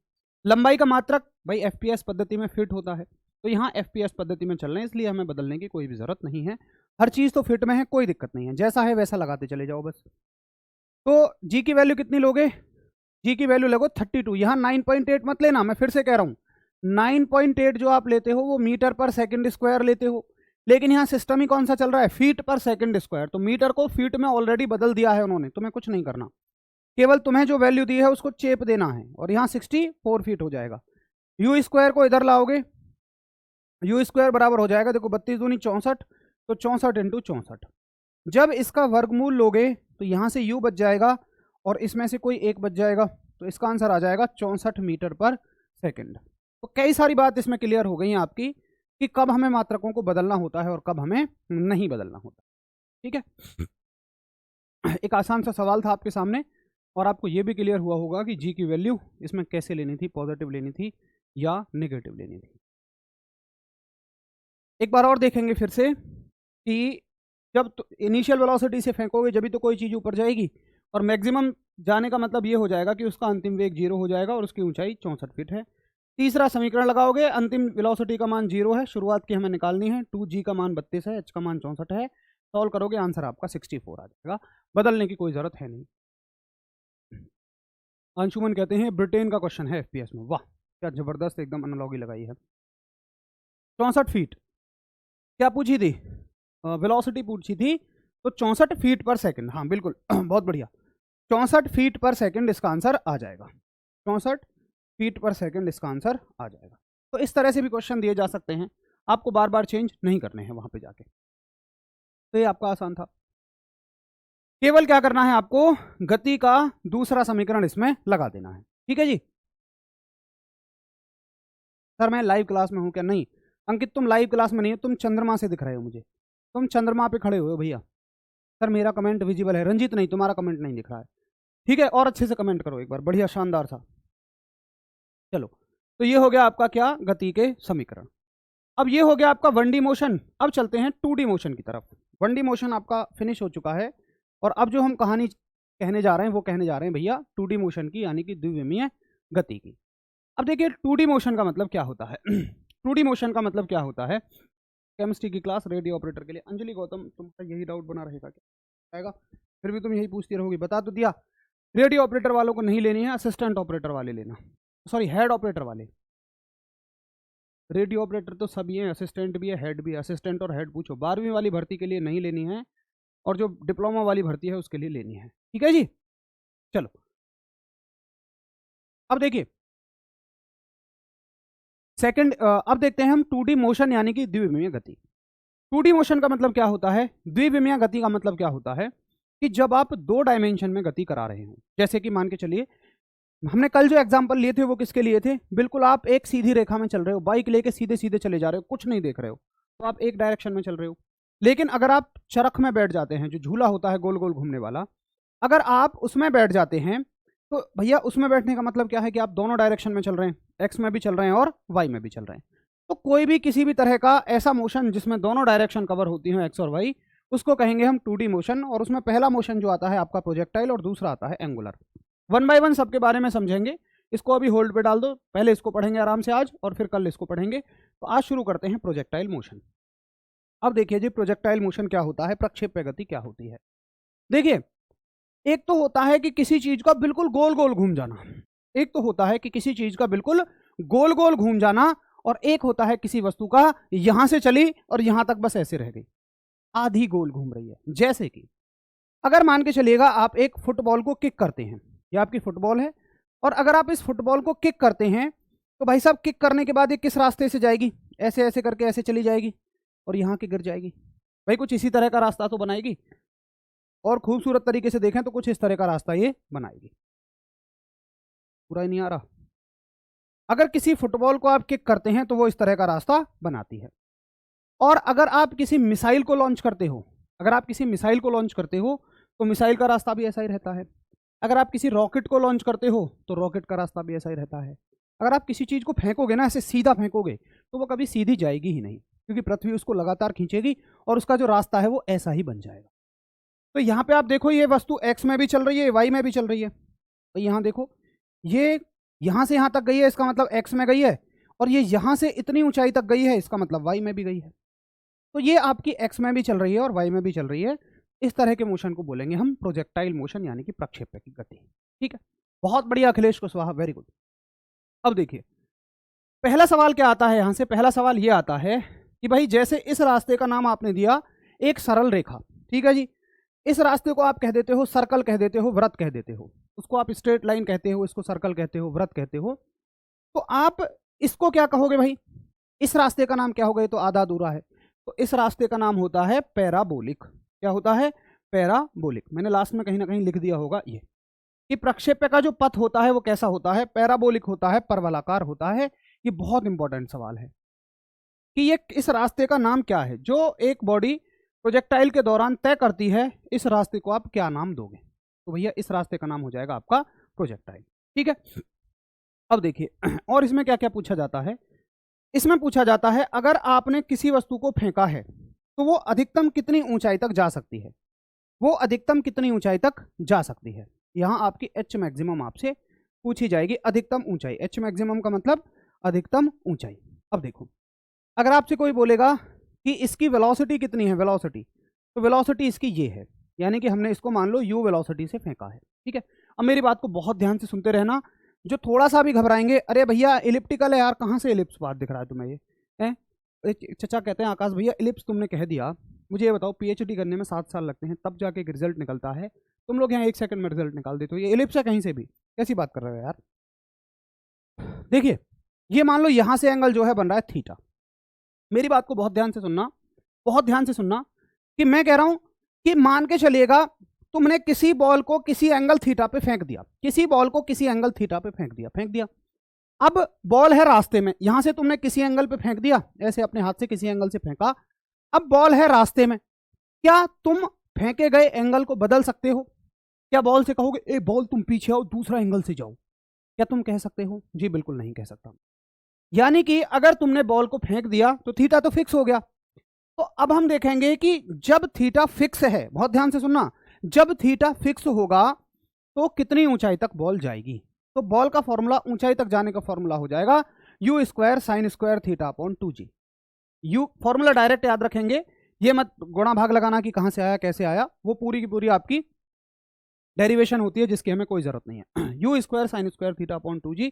लंबाई का मात्रक भाई एफपीएस पद्धति में फिट होता है, तो यहाँ एफपीएस पद्धति में चल रहे हैं, इसलिए हमें बदलने की कोई भी जरूरत नहीं है। हर चीज तो फिट में है, कोई दिक्कत नहीं है, जैसा है वैसा लगाते चले जाओ बस। तो जी की वैल्यू कितनी लोगे, जी की वैल्यू लगो 32। यहाँ 9.8 मत लेना, मैं फिर से कह रहा हूँ 9.8 जो आप लेते हो वो मीटर पर सेकंड स्क्वायर लेते हो, लेकिन यहाँ सिस्टम ही कौन सा चल रहा है, फीट पर सेकंड स्क्वायर। तो मीटर को फीट में ऑलरेडी बदल दिया है उन्होंने, तुम्हें कुछ नहीं करना, केवल तुम्हें जो वैल्यू दी है उसको चेप देना है, और यहाँ 64 फीट हो जाएगा। यू स्क्वायर को इधर लाओगे, यू स्क्वायर बराबर हो जाएगा, देखो 32 दूनी 64, तो 64 इंटू 64। जब इसका वर्गमूल लोगे तो यहाँ से यू बच जाएगा और इसमें से कोई एक बच जाएगा, तो इसका आंसर आ जाएगा 64 मीटर पर सेकंड। तो कई सारी बात इसमें क्लियर हो गई है आपकी कि कब हमें मात्रकों को बदलना होता है और कब हमें नहीं बदलना होता, ठीक है। एक आसान सा सवाल था आपके सामने, और आपको यह भी क्लियर हुआ होगा कि जी की वैल्यू इसमें कैसे लेनी थी, पॉजिटिव लेनी थी या नेगेटिव लेनी थी। एक बार और देखेंगे फिर से कि जब तो इनिशियल वेलोसिटी से फेंकोगे जब भी तो कोई चीज़ ऊपर जाएगी, और मैक्सिमम जाने का मतलब ये हो जाएगा कि उसका अंतिम वेग 0 हो जाएगा और उसकी ऊंचाई 64 फीट है। तीसरा समीकरण लगाओगे, अंतिम वेलोसिटी का मान 0 है, शुरुआत की हमें निकालनी है, 2g का मान 32 है, h का मान 64 है, सॉल्व करोगे आंसर आपका 64 आ जाएगा, बदलने की कोई ज़रूरत है नहीं। अंशुमन कहते हैं ब्रिटेन का क्वेश्चन है एफपीएस में, वाह क्या जबरदस्त एकदम एनालॉजी लगाई है। 64 फीट क्या पूछी थी, वेलोसिटी पूछी थी तो 64 फीट पर सेकंड, हाँ बिल्कुल बहुत बढ़िया, 64 फीट पर सेकंड इसका आंसर आ जाएगा। 64 फीट पर सेकंड इसका आंसर आ जाएगा। तो इस तरह से भी क्वेश्चन दिए जा सकते हैं, आपको बार बार चेंज नहीं करने हैं वहां पे जाके। तो ये आपका आसान था। केवल क्या करना है आपको, गति का दूसरा समीकरण इसमें लगा देना है। ठीक है जी। सर मैं लाइव क्लास में हूं क्या? नहीं अंकित, तुम लाइव क्लास में नहीं हो, तुम चंद्रमा से दिख रहे हो मुझे, तुम चंद्रमा पे खड़े हुए हो भैया। सर मेरा कमेंट विजिबल है। रंजीत नहीं, तुम्हारा कमेंट नहीं दिख रहा है। ठीक है, और अच्छे से कमेंट करो एक बार, बढ़िया शानदार सा। चलो, तो ये हो गया आपका क्या, गति के समीकरण। अब ये हो गया आपका 1D मोशन। अब चलते हैं 2D मोशन की तरफ। 1D मोशन आपका फिनिश हो चुका है, और अब जो हम कहानी कहने जा रहे हैं वो कहने जा रहे हैं भैया 2D मोशन की, यानी कि द्विविमीय गति की। अब देखिए 2D मोशन का मतलब क्या होता है 2D मोशन का मतलब क्या होता है। केमिस्ट्री की क्लास रेडियो ऑपरेटर के लिए, अंजलि गौतम तुम्हारा यही डाउट बना रहेगा क्या आएगा, फिर भी तुम यही पूछती रहोगी, बता तो दिया। रेडियो ऑपरेटर वालों को नहीं लेनी है, असिस्टेंट ऑपरेटर वाले लेना, सॉरी हेड ऑपरेटर वाले। रेडियो ऑपरेटर तो सभी हैं, असिस्टेंट भी है, हेड भी है। असिस्टेंट और हेड पूछो, 12वीं वाली भर्ती के लिए नहीं लेनी है, और जो डिप्लोमा वाली भर्ती है उसके लिए लेनी है। ठीक है जी। चलो अब देखिए सेकंड, अब देखते हैं हम 2D मोशन यानी कि द्विविमीय गति। 2D मोशन का मतलब क्या होता है, द्विविमीय गति का मतलब क्या होता है कि जब आप 2 डायमेंशन में गति करा रहे हो। जैसे कि मान के चलिए हमने कल जो एग्जांपल लिए थे वो किसके लिए थे, बिल्कुल आप एक सीधी रेखा में चल रहे हो, बाइक लेके सीधे सीधे चले जा रहे हो, कुछ नहीं देख रहे हो, तो आप एक डायरेक्शन में चल रहे हो। लेकिन अगर आप चरख में बैठ जाते हैं, जो झूला होता है गोल गोल घूमने वाला, अगर आप उसमें बैठ जाते हैं तो भैया उसमें बैठने का मतलब क्या है कि आप दोनों डायरेक्शन में चल रहे हैं, एक्स में भी चल रहे हैं और वाई में भी चल रहे हैं। तो कोई भी किसी भी तरह का ऐसा मोशन जिसमें दोनों डायरेक्शन कवर होती हैं, एक्स और वाई, उसको कहेंगे हम 2D मोशन। और उसमें पहला मोशन जो आता है आपका प्रोजेक्टाइल, और दूसरा आता है एंगुलर। 1 बाय 1 सबके बारे में समझेंगे। इसको अभी होल्ड पे डाल दो, पहले इसको पढ़ेंगे आराम से आज, और फिर कल इसको पढ़ेंगे। तो आज शुरू करते हैं प्रोजेक्टाइल मोशन। अब देखिए जी प्रोजेक्टाइल मोशन क्या होता है, प्रक्षेप्य गति क्या होती है। देखिए एक तो होता है कि किसी चीज का बिल्कुल गोल गोल घूम जाना, एक तो होता है कि किसी चीज का बिल्कुल गोल गोल घूम जाना, और एक होता है किसी वस्तु का यहां से चली और यहां तक बस ऐसे रह गई, आधी गोल घूम रही है। जैसे कि अगर मान के चलिएगा आप एक फुटबॉल को किक करते हैं, ये आपकी फुटबॉल है, और अगर आप इस फुटबॉल को किक करते हैं तो भाई साहब किक करने के बाद ये किस रास्ते से जाएगी, ऐसे ऐसे करके ऐसे चली जाएगी और यहाँ की गिर जाएगी। भाई कुछ इसी तरह का रास्ता तो बनाएगी, और खूबसूरत तरीके से देखें तो कुछ इस तरह का रास्ता ये बनाएगी। पूरा ही नहीं आ रहा। अगर किसी फुटबॉल को आप किक करते हैं तो वो इस तरह का रास्ता बनाती है। और अगर आप किसी मिसाइल को लॉन्च करते हो, अगर आप किसी मिसाइल को लॉन्च करते हो तो मिसाइल का रास्ता भी ऐसा ही रहता है। अगर आप किसी रॉकेट को लॉन्च करते हो तो रॉकेट का रास्ता भी ऐसा ही रहता है। अगर आप किसी चीज को फेंकोगे ना, ऐसे सीधा फेंकोगे, तो वो कभी सीधी जाएगी ही नहीं, क्योंकि पृथ्वी उसको लगातार खींचेगी और उसका जो रास्ता है वो ऐसा ही बन जाएगा। तो यहाँ पे आप देखो ये वस्तु एक्स में भी चल रही है, वाई में भी चल रही है। तो यहाँ देखो ये यहाँ से यहाँ तक गई है, इसका मतलब एक्स में गई है, और ये यहाँ से इतनी ऊंचाई तक गई है, इसका मतलब वाई में भी गई है। तो ये आपकी एक्स में भी चल रही है और वाई में भी चल रही है। इस तरह के मोशन को बोलेंगे हम प्रोजेक्टाइल मोशन, यानी कि प्रक्षेप्य की गति। ठीक है, बहुत बढ़िया अखिलेश कुशवाहा, वेरी गुड। अब देखिए पहला सवाल क्या आता है यहाँ से, पहला सवाल ये आता है कि भाई जैसे इस रास्ते का नाम आपने दिया एक सरल रेखा, ठीक है जी, इस रास्ते को आप कह देते हो सर्कल, कह देते हो वृत्त, कह देते हो, उसको आप स्ट्रेट लाइन कहते हो, इसको सर्कल कहते हो, वृत्त कहते हो। तो आप इसको क्या कहोगे भाई, इस रास्ते का नाम क्या होगा, ये तो आधा अधूरा है, तो इस रास्ते का नाम होता है पैराबोलिक। क्या होता है, पैराबोलिक। मैंने लास्ट में कहीं ना कहीं लिख दिया होगा ये, कि प्रक्षेप्य का जो पथ होता है वो कैसा होता है, पैराबोलिक होता है, परवलाकार होता है। ये बहुत इंपॉर्टेंट सवाल है कि ये इस रास्ते का नाम क्या है, जो एक बॉडी प्रोजेक्टाइल के दौरान तय करती है, इस रास्ते को आप क्या नाम दोगे। तो भैया इस रास्ते का नाम हो जाएगा आपका प्रोजेक्टाइल। ठीक है, अब देखिए और इसमें क्या क्या पूछा जाता है। इसमें पूछा जाता है अगर आपने किसी वस्तु को फेंका है तो वो अधिकतम कितनी ऊंचाई तक जा सकती है, वो अधिकतम कितनी ऊंचाई तक जा सकती है। यहाँ आपकी एच मैक्सिमम आपसे पूछी जाएगी, अधिकतम ऊंचाई। एच मैक्सिमम का मतलब अधिकतम ऊंचाई। अब देखो अगर आपसे कोई बोलेगा कि इसकी वेलोसिटी कितनी है, वेलोसिटी, तो वेलोसिटी इसकी ये है, यानी कि हमने इसको मान लो u वेलोसिटी से फेंका है। ठीक है, अब मेरी बात को बहुत ध्यान से सुनते रहना, जो थोड़ा सा भी घबराएंगे, अरे भैया इलिप्टिकल है यार, कहाँ से इलिप्स बात दिख रहा है तुम्हें, ये है चचा कहते हैं आकाश भैया इलिप्स तुमने कह दिया, मुझे ये बताओ, पीएचडी करने में 7 साल लगते हैं, तब जाके एक रिजल्ट निकलता है, तुम लोग यहाँ 1 सेकंड में रिजल्ट निकाल देते हो। ये एलिप्स है कहीं से भी, कैसी बात कर रहे हो यार। देखिए, ये मान लो यहाँ से एंगल जो है बन रहा है थीटा। मेरी बात को बहुत ध्यान से सुनना, बहुत ध्यान से सुनना, कि मैं कह रहा हूं कि मान के चलिएगा तुमने किसी बॉल को किसी एंगल थीटा पे फेंक दिया, किसी बॉल को किसी एंगल थीटा पे फेंक दिया। अब बॉल है रास्ते में, यहां से तुमने किसी एंगल पे फेंक दिया, ऐसे अपने हाथ से किसी एंगल से फेंका। अब बॉल है रास्ते में, क्या तुम फेंके गए एंगल को बदल सकते हो? क्या बॉल से कहोगे ए बॉल तुम पीछे आओ, दूसरा एंगल से जाओ? क्या तुम कह सकते हो? जी बिल्कुल नहीं कह सकता। यानी कि अगर तुमने बॉल को फेंक दिया तो थीटा तो फिक्स हो गया। तो अब हम देखेंगे कि जब थीटा फिक्स है, बहुत ध्यान से सुनना, जब थीटा फिक्स होगा तो कितनी ऊंचाई तक बॉल जाएगी। तो बॉल का फॉर्मूला, ऊंचाई तक जाने का फॉर्मूला हो जाएगा you square sine square theta upon 2g। You formula direct याद रखेंगे, ये मत गुणा भाग लगाना कि कहां से आया कैसे आया, वो पूरी की पूरी आपकी डेरिवेशन होती है जिसकी हमें कोई जरूरत नहीं है। You square sine square theta upon 2g।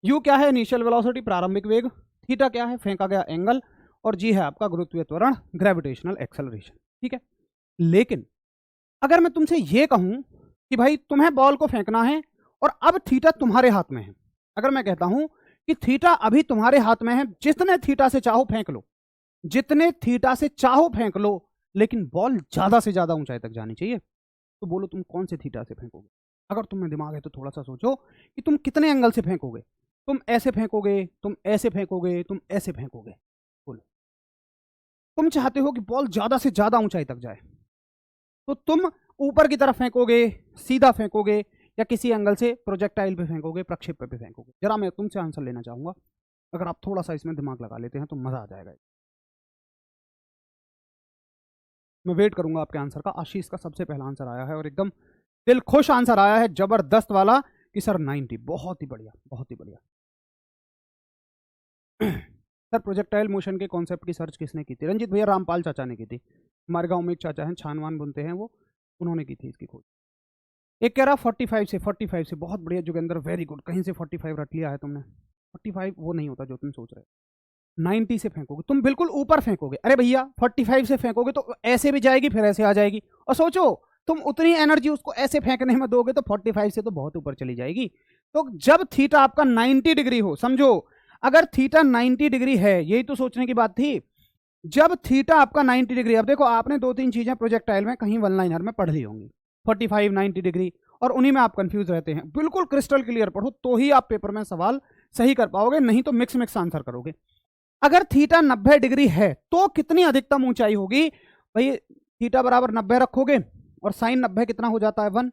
You क्या है? इनिशियल वेलोसिटी, प्रारंभिक वेग। थीटा क्या है? फेंका गया एंगल। और जी है आपका गुरुत्वीय त्वरण, ग्रेविटेशनल एक्सेलरेशन। ठीक है, लेकिन अगर मैं तुमसे ये कहूं कि भाई तुम्हें बॉल को फेंकना है और अब थीटा तुम्हारे हाथ में है, अगर मैं कहता हूं कि थीटा अभी तुम्हारे हाथ में है, जितने थीटा से चाहो फेंक लो, जितने थीटा से चाहो फेंक लो, लेकिन बॉल ज्यादा से ज्यादा ऊंचाई तक जानी चाहिए, तो बोलो तुम कौन से थीटा से फेंकोगे? अगर तुम्हें दिमाग है तो थोड़ा सा सोचो कि तुम कितने एंगल से फेंकोगे। तुम ऐसे फेंकोगे, तुम ऐसे फेंकोगे, तुम ऐसे फेंकोगे, बोलो। तुम चाहते हो कि बॉल ज्यादा से ज्यादा ऊंचाई तक जाए, तो तुम ऊपर की तरफ फेंकोगे, सीधा फेंकोगे, या किसी एंगल से प्रोजेक्टाइल पे फेंकोगे, प्रक्षेप पे फेंकोगे? जरा मैं तुमसे आंसर लेना चाहूंगा, अगर आप थोड़ा सा इसमें दिमाग लगा लेते हैं तो मजा आ जाएगा। मैं वेट करूंगा आपके आंसर का। आशीष का सबसे पहला आंसर आया है और एकदम दिल खुश आंसर आया है, जबरदस्त वाला, कि सर 90। बहुत ही बढ़िया, बहुत ही बढ़िया। सर प्रोजेक्टाइल मोशन के कॉन्सेप्ट की सर्च किसने की थी? रंजीत भैया, रामपाल चाचा ने की थी। हमारे गांव में एक चाचा हैं, छानवान बुनते हैं वो, उन्होंने की थी इसकी खोज। एक कह रहा 45 से, बहुत बढ़िया जोगेंद्र, वेरी गुड। कहीं से 45 रट लिया है तुमने। 45 वो नहीं होता जो तुम सोच रहे हो। 90 से फेंकोगे, तुम बिल्कुल ऊपर फेंकोगे। अरे भैया 45 से फेंकोगे तो ऐसे भी जाएगी, फिर ऐसे आ जाएगी। और सोचो तुम उतनी एनर्जी उसको ऐसे फेंकने में दोगे तो 45 से तो बहुत ऊपर चली जाएगी। तो जब थीटा आपका 90 डिग्री हो, समझो अगर थीटा 90 डिग्री है, यही तो सोचने की बात थी, जब थीटा आपका 90 डिग्री, अब देखो आपने 2-3 चीजें प्रोजेक्टाइल में कहीं वन लाइनर में पढ़ ली होंगी, 45, 90 डिग्री, और उन्हीं में आप कंफ्यूज रहते हैं। बिल्कुल क्रिस्टल क्लियर पढ़ो तो ही आप पेपर में सवाल सही कर पाओगे, नहीं तो मिक्स आंसर करोगे। अगर थीटा 90 डिग्री है तो कितनी अधिकतम ऊंचाई होगी? भाई थीटा बराबर 90 रखोगे और साइन 90 कितना हो जाता है? 1।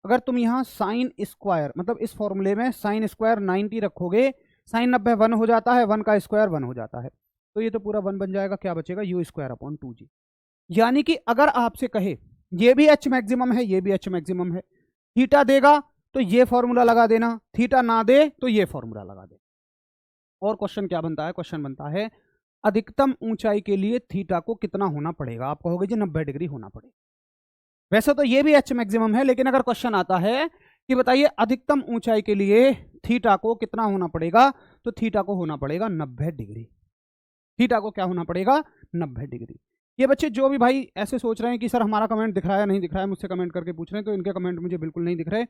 अगर तुम यहाँ साइन स्क्वायर, मतलब इस फॉर्मूले में साइन स्क्वायर 90 रखोगे, साइन 90 1 हो जाता है, 1 का स्क्वायर 1 हो जाता है, तो ये तो पूरा 1 बन जाएगा। क्या बचेगा? You square upon 2g। यानी कि अगर आपसे कहे ये भी एच मैक्सिमम है, ये भी एच मैक्सिमम है, थीटा देगा तो ये फॉर्मूला लगा देना, थीटा ना दे तो ये फॉर्मूला लगा दे। और क्वेश्चन क्या बनता है? क्वेश्चन बनता है अधिकतम ऊंचाई के लिए थीटा को कितना होना पड़ेगा? आप कहोगे जी 90 डिग्री होना पड़ेगा। वैसे तो ये भी एच मैक्सिमम है, लेकिन अगर क्वेश्चन आता है कि बताइए अधिकतम ऊंचाई के लिए थीटा को कितना होना पड़ेगा, तो थीटा को होना पड़ेगा 90 डिग्री। थीटा को क्या होना पड़ेगा? 90 डिग्री। ये बच्चे जो भी भाई ऐसे सोच रहे हैं कि सर हमारा कमेंट दिख रहा है नहीं दिख रहा है, मुझसे कमेंट करके पूछ रहे हैं, तो इनके कमेंट मुझे बिल्कुल नहीं दिख रहे।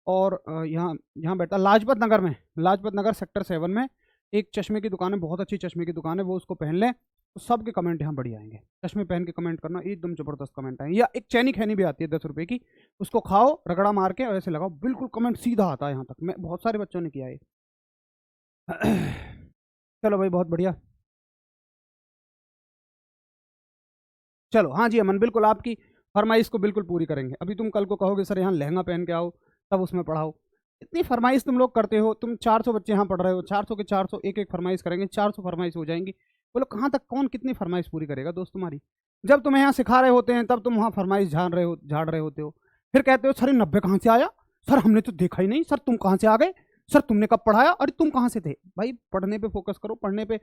और यहाँ बैठा लाजपत नगर में, लाजपत नगर सेक्टर 7 में एक चश्मे की दुकान है, बहुत अच्छी चश्मे की दुकान है, वो उसको पहन लें तो सबके कमेंट यहाँ बढ़िया आएंगे। चश्मे पहन के कमेंट करना, एकदम जबरदस्त कमेंट आएंगे। या एक चैनी खैनी भी आती है 10 रुपए की, उसको खाओ, रगड़ा मार के और ऐसे लगाओ, बिल्कुल कमेंट सीधा आता है यहाँ तक। मैं बहुत सारे बच्चों ने किया है। चलो भाई बहुत बढ़िया। चलो हाँ जी अमन, बिल्कुल आपकी फरमाइश को बिल्कुल पूरी करेंगे। अभी तुम कल को कहोगे सर यहाँ लहंगा पहन के आओ, तब उसमें पढ़ाओ। इतनी फरमाइश तुम लोग करते हो, तुम 400 बच्चे यहाँ पढ़ रहे हो, 400 के 400 एक फरमाइश करेंगे, 400 फरमाइश हो जाएंगी। बोलो कहाँ तक कौन कितनी फरमाइश पूरी करेगा दोस्त तुम्हारी? जब तुम्हें यहाँ सिखा रहे होते हैं तब तुम वहाँ फरमाइश झाड़ रहे होते हो, फिर कहते हो सर 90 कहाँ से आया, सर हमने तो देखा ही नहीं, सर तुम कहाँ से आ गए, सर तुमने कब पढ़ाया, अरे तुम कहाँ से थे? भाई पढ़ने पे फोकस करो, पढ़ने पे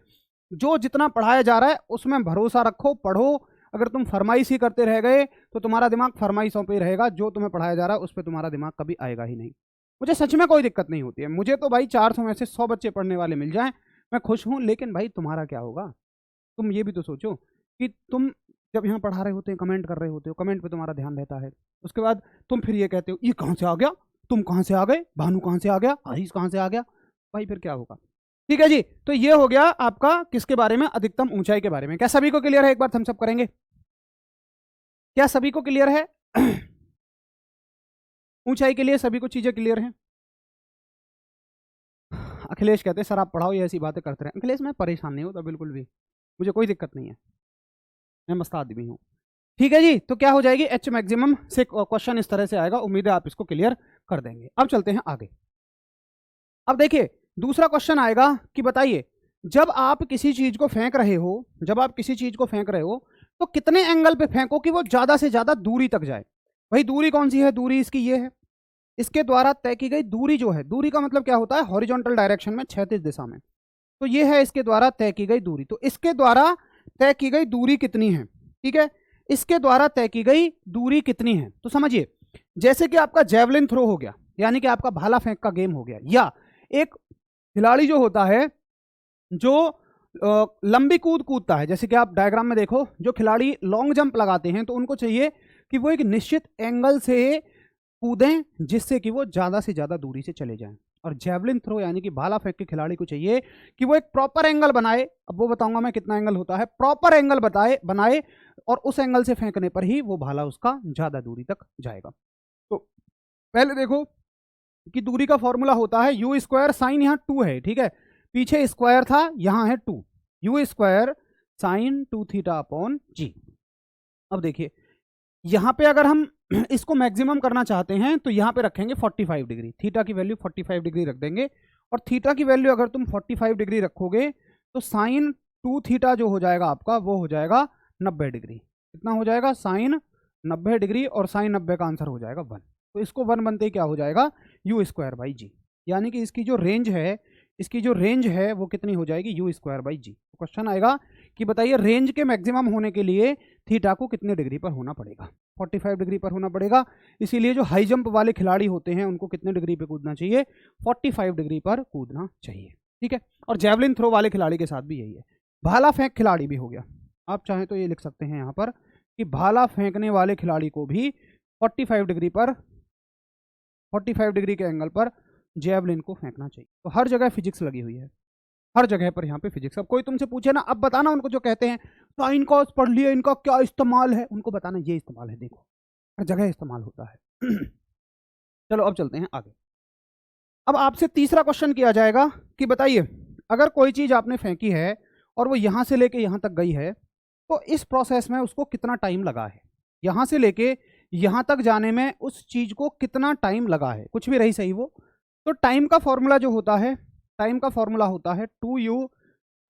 जो जितना पढ़ाया जा रहा है उसमें भरोसा रखो, पढ़ो। अगर तुम फरमाइश ही करते रह गए तो तुम्हारा दिमाग फरमाइशों पे ही रहेगा, जो तुम्हें पढ़ाया जा रहा है उस पर तुम्हारा दिमाग कभी आएगा ही नहीं। मुझे सच में कोई दिक्कत नहीं होती है, मुझे तो भाई 400 में से 100 बच्चे पढ़ने वाले मिल जाएं मैं खुश हूं। लेकिन भाई तुम्हारा क्या होगा? तुम ये भी तो सोचो कि तुम जब यहाँ पढ़ा रहे होते हैं, कमेंट कर रहे होते हो, कमेंट पे तुम्हारा ध्यान रहता है, उसके बाद तुम फिर ये कहते हो ये कहाँ से आ गया, तुम कहाँ से आ गए, भानु कहाँ से आ गया, आशीष कहाँ से आ गया, भाई फिर क्या होगा। ठीक है जी, तो ये हो गया आपका किसके बारे में, अधिकतम ऊंचाई के बारे में। क्या सभी को क्लियर है? एक बार थम्स अप करेंगे। क्या सभी को क्लियर है? ऊंचाई के लिए सभी को चीजें क्लियर हैं? अखिलेश कहते हैं सर आप पढ़ाओ, ये ऐसी बातें करते रहे। अखिलेश मैं परेशान नहीं होता बिल्कुल भी, मुझे कोई दिक्कत नहीं है, मैं मस्त आदमी हूँ। ठीक है जी, तो क्या हो जाएगी, एच मैक्सिमम से क्वेश्चन इस तरह से आएगा, उम्मीद है आप इसको क्लियर कर देंगे। अब चलते हैं आगे। अब देखिए दूसरा क्वेश्चन आएगा कि बताइए जब आप किसी चीज को फेंक रहे हो, जब आप किसी चीज को फेंक रहे हो तो कितने एंगल पे फेंको कि वो ज्यादा से ज्यादा दूरी तक जाए। भाई दूरी कौन सी है, दूरी इसकी ये है, इसके द्वारा तय की गई दूरी जो है, दूरी का मतलब क्या होता है, हॉरिजॉन्टल डायरेक्शन में, क्षैतिज दिशा में, तो ये है इसके द्वारा तय की गई दूरी। तो इसके द्वारा तय की गई दूरी कितनी है, ठीक है, इसके द्वारा तय की गई दूरी कितनी है। तो समझिए जैसे कि आपका जेवलिन थ्रो हो गया, यानी कि आपका भाला फेंक का गेम हो गया, या एक खिलाड़ी जो होता है जो लंबी कूद कूदता है, जैसे कि आप डायग्राम में देखो जो खिलाड़ी लॉन्ग जंप लगाते हैं तो उनको चाहिए कि वो एक निश्चित एंगल से कूदें जिससे कि वो ज्यादा से ज्यादा दूरी से चले जाएं। और जेवलिन थ्रो यानी कि भाला फेंक के खिलाड़ी को चाहिए कि वो एक प्रॉपर एंगल बनाए, अब वो बताऊंगा मैं कितना एंगल होता है, प्रॉपर एंगल बनाए और उस एंगल से फेंकने पर ही वो भाला उसका ज्यादा दूरी तक जाएगा। तो पहले देखो कि दूरी का फॉर्मूला होता है यू स्क्वायर, साइन यहाँ 2 है, ठीक है, पीछे स्क्वायर था, यहाँ है 2, u square sine 2 theta upon g. अब देखिए यहाँ पे अगर हम इसको मैक्सिमम करना चाहते हैं तो यहाँ पे रखेंगे 45 डिग्री, थीटा की वैल्यू 45 डिग्री रख देंगे, और थीटा की वैल्यू अगर तुम 45 डिग्री रखोगे तो साइन 2 थीटा जो हो जाएगा आपका वो हो जाएगा 90 डिग्री। कितना हो जाएगा, साइन 90 डिग्री, और साइन 90 का आंसर हो जाएगा 1। तो इसको 1 बनते ही क्या हो जाएगा, यू स्क्वायर बाई जी, यानी कि इसकी जो रेंज है, इसकी जो रेंज है वो कितनी हो जाएगी, u square by g. Question आएगा कि बताइए रेंज के मैक्सिमम होने के लिए थीटा को कितने डिग्री पर होना पड़ेगा, 45 डिग्री पर होना पड़ेगा। इसीलिए जो हाई जंप वाले खिलाड़ी होते हैं उनको कितने डिग्री पे कूदना चाहिए, 45 डिग्री पर कूदना चाहिए, ठीक है। और जेवलिन थ्रो वाले खिलाड़ी के साथ भी यही है। भाला फेंक खिलाड़ी भी हो गया, आप चाहें तो ये लिख सकते हैं यहाँ पर कि भाला फेंकने वाले खिलाड़ी को भी 45 डिग्री पर, 45 डिग्री के एंगल पर जेवलिन को फेंकना चाहिए। तो हर जगह फिजिक्स लगी हुई है, हर जगह पर यहाँ पे फिजिक्स। अब कोई तुमसे पूछे ना, अब बताना उनको जो कहते हैं साइन कॉस पढ़ लिए, इनका क्या इस्तेमाल है, उनको बताना ये इस्तेमाल है, देखो हर जगह इस्तेमाल होता है। चलो अब चलते हैं आगे। अब आपसे तीसरा क्वेश्चन किया जाएगा कि बताइए अगर कोई चीज आपने फेंकी है और वो यहां से लेके यहां तक गई है तो इस प्रोसेस में उसको कितना टाइम लगा है, यहां से लेके यहां तक जाने में उस चीज को कितना टाइम लगा है, कुछ भी रही सही वो। तो टाइम का फॉर्मूला जो होता है, टाइम का फॉर्मूला होता है 2u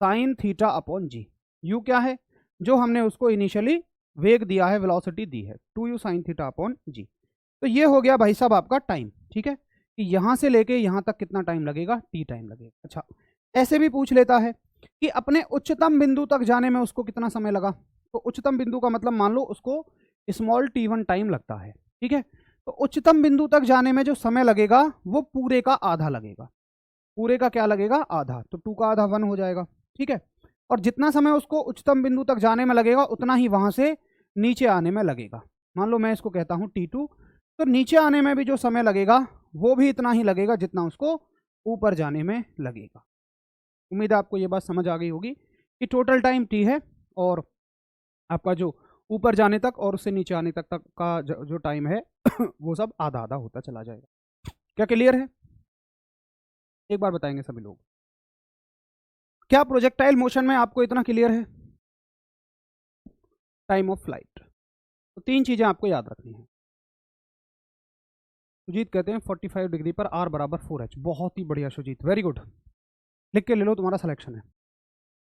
sine theta upon g. U क्या है, जो हमने उसको इनिशियली वेग दिया है, वेलोसिटी दी है, 2u साइन थीटा अपॉन जी। तो ये हो गया भाई साहब आपका टाइम, ठीक है, कि यहां से लेके यहां तक कितना टाइम लगेगा, टी टाइम लगेगा। अच्छा ऐसे भी पूछ लेता है कि अपने उच्चतम बिंदु तक जाने में उसको कितना समय लगा। तो उच्चतम बिंदु का मतलब मान लो उसको स्मॉल t1 टाइम लगता है, ठीक है। तो उच्चतम बिंदु तक जाने में जो समय लगेगा वो पूरे का आधा लगेगा, पूरे का क्या लगेगा, आधा। तो 2 का आधा 1 हो जाएगा, ठीक है। और जितना समय उसको उच्चतम बिंदु तक जाने में लगेगा उतना ही वहां से नीचे आने में लगेगा। मान लो मैं इसको कहता हूं t2, तो नीचे आने में भी जो समय लगेगा वो भी इतना ही लगेगा जितना उसको ऊपर जाने में लगेगा। उम्मीद है आपको ये बात समझ आ गई होगी कि टोटल टाइम t है और आपका जो ऊपर जाने तक और उससे नीचे आने तक का जो टाइम है वो सब आधा आधा होता चला जाएगा। क्या क्लियर है? एक बार बताएंगे सभी लोग, क्या प्रोजेक्टाइल मोशन में आपको इतना क्लियर है? टाइम ऑफ फ्लाइट, तो 3 चीजें आपको याद रखनी है। सुजीत कहते हैं 45 डिग्री पर r बराबर 4h, बहुत ही बढ़िया सुजीत, वेरी गुड, लिख के ले लो, तुम्हारा सिलेक्शन है।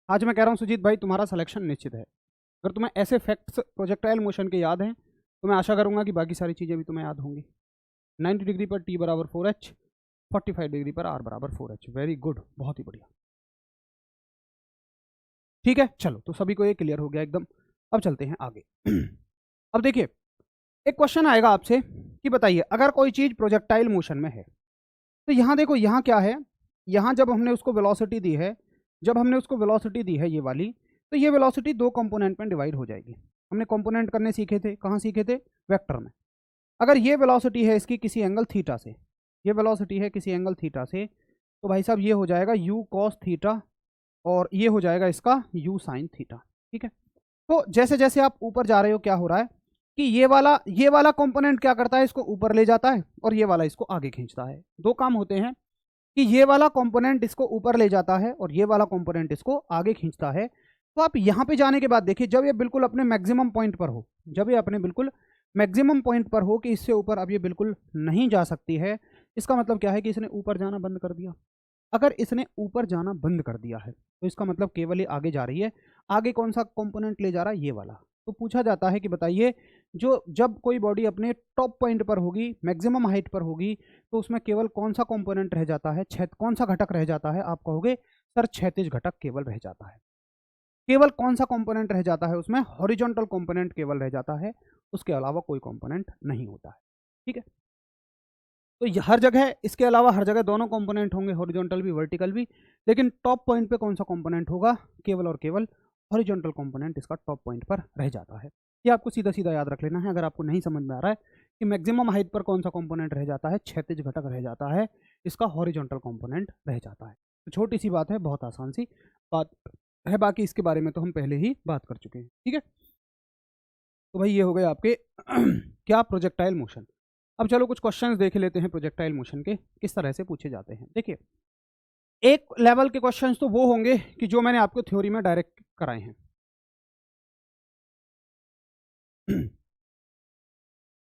आज मैं कह रहा हूं सुजीत भाई तुम्हारा सिलेक्शन निश्चित है। अगर तुम्हें ऐसे फैक्ट्स प्रोजेक्टाइल मोशन के याद हैं तो मैं आशा करूंगा कि बाकी सारी चीजें भी तुम्हें याद होंगी। 90 डिग्री पर t बराबर 4h, 45 डिग्री पर r बराबर 4h, वेरी गुड, बहुत ही बढ़िया, ठीक है। चलो तो सभी को ये क्लियर हो गया एकदम। अब चलते हैं आगे। अब देखिए एक क्वेश्चन आएगा आपसे कि बताइए अगर कोई चीज प्रोजेक्टाइल मोशन में है तो यहाँ देखो, यहाँ क्या है, यहाँ जब हमने उसको वेलोसिटी दी है, जब हमने उसको वेलोसिटी दी है ये वाली, तो ये वेलोसिटी 2 कंपोनेंट में डिवाइड हो जाएगी। हमने कंपोनेंट करने सीखे थे, कहाँ सीखे थे? वेक्टर में। अगर ये वेलोसिटी है इसकी किसी एंगल थीटा से, ये वेलोसिटी है किसी एंगल थीटा से, तो भाई साहब ये हो जाएगा u cos थीटा और ये हो जाएगा इसका u sin थीटा। ठीक है, तो जैसे जैसे आप ऊपर जा रहे हो क्या हो रहा है कि ये वाला कंपोनेंट क्या करता है, इसको ऊपर ले जाता है और ये वाला इसको आगे खींचता है। दो काम होते हैं कि ये वाला कंपोनेंट इसको ऊपर ले जाता है और ये वाला कंपोनेंट इसको आगे खींचता है। तो आप यहाँ पे जाने के बाद देखिए, जब ये बिल्कुल अपने मैक्सिमम पॉइंट पर हो, जब ये अपने बिल्कुल मैक्सिमम पॉइंट पर हो कि इससे ऊपर अब ये बिल्कुल नहीं जा सकती है, इसका मतलब क्या है कि इसने ऊपर जाना बंद कर दिया। अगर इसने ऊपर जाना बंद कर दिया है तो इसका मतलब केवल ये आगे जा रही है। आगे कौन सा कंपोनेंट ले जा रहा है? ये वाला। तो पूछा जाता है कि बताइए, जो जब कोई बॉडी अपने टॉप पॉइंट पर होगी, मैक्सिमम हाइट पर होगी, तो उसमें केवल कौन सा कंपोनेंट रह जाता है, कौन सा घटक रह जाता है? आप कहोगे सर क्षैतिज घटक केवल रह जाता है। केवल कौन सा कंपोनेंट रह जाता है उसमें? हॉरिजॉन्टल कंपोनेंट केवल रह जाता है, उसके अलावा कोई कंपोनेंट नहीं होता है। ठीक है, तो हर जगह, इसके अलावा हर जगह दोनों कंपोनेंट होंगे, हॉरिजॉन्टल भी वर्टिकल भी, लेकिन टॉप पॉइंट पे कौन सा कंपोनेंट होगा? केवल और केवल हॉरिजॉन्टल कंपोनेंट इसका टॉप पॉइंट पर रह जाता है। ये आपको सीधा सीधा याद रख लेना है। अगर आपको नहीं समझ में आ रहा है कि मैक्सिमम हाइट पर कौन सा कंपोनेंट रह जाता है, क्षैतिज घटक रह जाता है, इसका हॉरिजॉन्टल कंपोनेंट रह जाता है। तो छोटी सी बात है, बहुत आसान सी बात है, बाकी इसके बारे में तो हम पहले ही बात कर चुके हैं। ठीक है, तो भाई ये हो गए आपके क्या? Projectile motion. अब चलो कुछ क्वेश्चंस देख लेते हैं प्रोजेक्टाइल मोशन के, किस तरह से पूछे जाते हैं। देखिए, एक लेवल के क्वेश्चंस तो वो होंगे कि जो मैंने आपको थ्योरी में डायरेक्ट कराए हैं।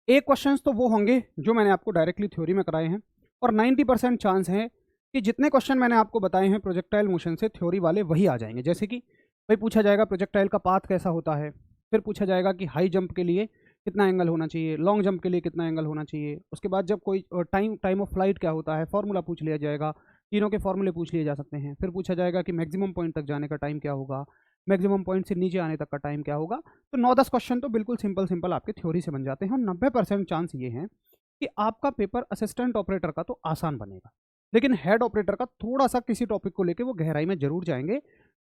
एक क्वेश्चंस तो वो होंगे जो मैंने आपको डायरेक्टली थ्योरी में कराए हैं, और 90% चांस है कि जितने क्वेश्चन मैंने आपको बताए हैं प्रोजेक्टाइल मोशन से, थ्योरी वाले वही आ जाएंगे। जैसे कि भाई पूछा जाएगा प्रोजेक्टाइल का पाथ कैसा होता है, फिर पूछा जाएगा कि हाई जंप के लिए कितना एंगल होना चाहिए, लॉन्ग जंप के लिए कितना एंगल होना चाहिए, उसके बाद जब कोई टाइम ऑफ फ्लाइट क्या होता है, फॉर्मूला पूछ लिया जाएगा, तीनों के फॉर्मूले पूछ लिए जा सकते हैं। फिर पूछा जाएगा कि मैक्सिमम पॉइंट तक जाने का टाइम क्या होगा, मैक्सिमम पॉइंट से नीचे आने तक का टाइम क्या होगा। तो 9-10 क्वेश्चन तो बिल्कुल सिंपल आपके थ्योरी से बन जाते हैं, और 90% चांस ये हैं कि आपका पेपर असिस्टेंट ऑपरेटर का तो आसान बनेगा, लेकिन हेड ऑपरेटर का थोड़ा सा किसी टॉपिक को लेके वो गहराई में जरूर जाएंगे।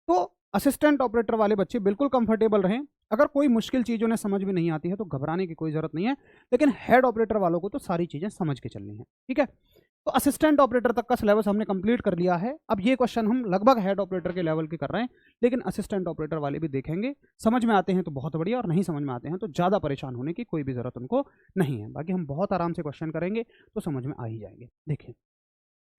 तो असिस्टेंट ऑपरेटर वाले बच्चे बिल्कुल कंफर्टेबल रहें। अगर कोई मुश्किल चीज़ उन्हें समझ में नहीं आती है तो घबराने की कोई ज़रूरत नहीं है, लेकिन हेड ऑपरेटर वालों को तो सारी चीज़ें समझ के चलनी है। ठीक है, तो असिस्टेंट ऑपरेटर तक का सिलेबस हमने कंप्लीट कर लिया है। अब ये क्वेश्चन हम लगभग हेड ऑपरेटर के लेवल के कर रहे हैं, लेकिन असिस्टेंट ऑपरेटर वाले भी देखेंगे। समझ में आते हैं तो बहुत बढ़िया, और नहीं समझ में आते हैं तो ज़्यादा परेशान होने की कोई भी ज़रूरत उनको नहीं है। बाकी हम बहुत आराम से क्वेश्चन करेंगे तो समझ में आ ही जाएंगे। देखिए,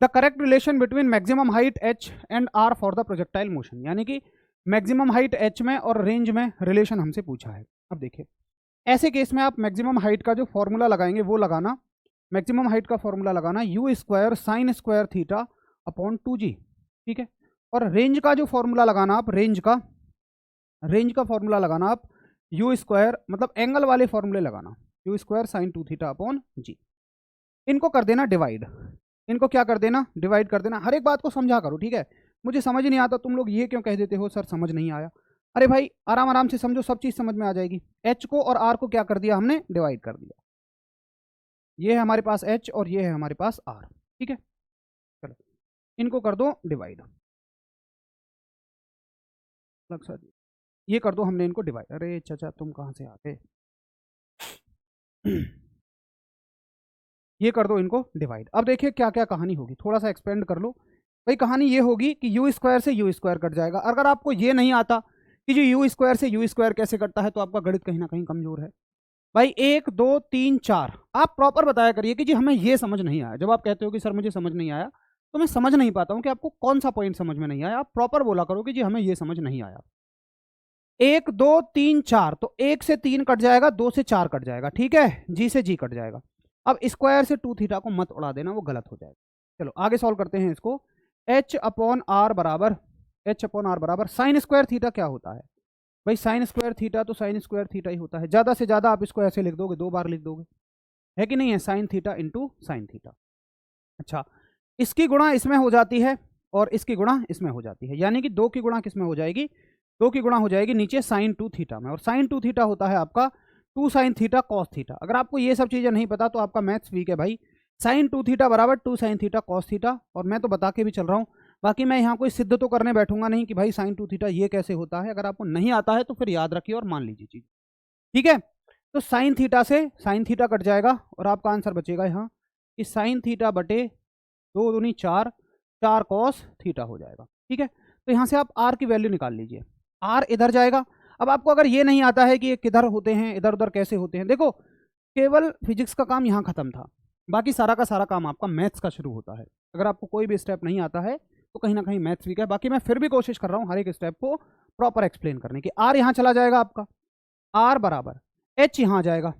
the correct relation between maximum height h and r for the projectile motion, यानी कि मैक्सिमम हाइट h में और रेंज में रिलेशन हमसे पूछा है। अब देखिए, ऐसे केस में आप मैक्सिमम हाइट का जो फॉर्मूला लगाएंगे वो लगाना, मैक्सिमम हाइट का फॉर्मूला लगाना u² sin square theta upon 2g। ठीक है, और रेंज का जो फॉर्मूला लगाना आप, रेंज का फॉर्मूला लगाना आप u² मतलब एंगल वाले फॉर्मूले लगाना, u² sin 2 theta upon g। इनको कर देना डिवाइड, इनको क्या कर देना? डिवाइड कर देना। हर एक बात को समझा करो, ठीक है? मुझे समझ नहीं आता, तुम लोग ये क्यों कह देते हो सर समझ नहीं आया? अरे भाई आराम आराम से समझो, सब चीज़ समझ में आ जाएगी। h को और r को क्या कर दिया हमने? डिवाइड कर दिया। ये है हमारे पास h और ये है हमारे पास r। ठीक है, चलो इनको कर दो डिवाइड, ये कर दो हमने इनको डिवाइड। अरे चाचा तुम कहाँ से आ गए? ये कर दो इनको डिवाइड। अब देखिए क्या क्या कहानी होगी, थोड़ा सा एक्सपेंड कर लो। भाई कहानी ये होगी कि u² से u² कट जाएगा। अगर आपको ये नहीं आता कि जो u² से u² कैसे कटता है, तो आपका गणित कहीं ना कहीं कमजोर है। भाई 1 2 3 4 आप प्रॉपर बताया करिए कि जी हमें ये समझ नहीं आया। जब आप कहते हो कि सर मुझे समझ नहीं आया, तो मैं समझ नहीं पाता हूँ कि आपको कौन सा पॉइंट समझ में नहीं आया। आप प्रॉपर बोला करो कि जी हमें ये समझ नहीं आया। 1 2 3 4, तो 1 से 3 कट जाएगा, 2 से 4 कट जाएगा। ठीक है, जी से जी कट जाएगा। अब स्क्वायर से 2 थीटा को मत उड़ा देना, वो गलत हो जाएगा। चलो आगे सॉल्व करते हैं इसको। h अपॉन आर बराबर साइन स्क्वायर थीटा क्या होता है? भाई साइन स्क्वायर थीटा तो साइन स्क्वायर थीटा ही होता है। ज़्यादा से ज़्यादा आप इसको ऐसे लिख दोगे, 2 बार लिख दोगे, है कि नहीं है? Sine theta into sine theta. अच्छा, इसकी गुणा इसमें हो जाती है और इसकी गुणा इसमें हो जाती है, यानी कि 2 की गुणा किस में हो जाएगी? 2 की गुणा हो जाएगी नीचे साइन 2 थीटा में, और साइन 2 थीटा होता है आपका 2 साइन थीटा कॉस थीटा। अगर आपको ये सब चीज़ें नहीं पता तो आपका मैथ्स वीक है भाई। साइन 2 थीटा बराबर 2 साइन थीटा कॉस थीटा, और मैं तो बता के भी चल रहा हूँ। बाकी मैं यहाँ कोई सिद्ध तो करने बैठूंगा नहीं कि भाई साइन 2 थीटा ये कैसे होता है। अगर आपको नहीं आता है तो फिर याद रखिए और मान लीजिए चीज़। ठीक है, तो साइन थीटा से साइन थीटा कट जाएगा और आपका आंसर बचेगा यहाँ कि साइन थीटा बटे 2 दूनी 4, 4 कॉस थीटा हो जाएगा। ठीक है, तो यहाँ से आप आर की वैल्यू निकाल लीजिए, आर इधर जाएगा। अब आपको अगर ये नहीं आता है कि ये किधर होते हैं, इधर उधर कैसे होते हैं, देखो केवल फिजिक्स का काम यहाँ खत्म था, बाकी सारा का सारा काम आपका मैथ्स का शुरू होता है। अगर आपको कोई भी स्टेप नहीं आता है तो कहीं ना कहीं मैथ्स वीक है। बाकी मैं फिर भी कोशिश कर रहा हूँ हर एक स्टेप को प्रॉपर एक्सप्लेन करने की। आर यहाँ चला जाएगा आपका, आर बराबर एच यहाँ जाएगा,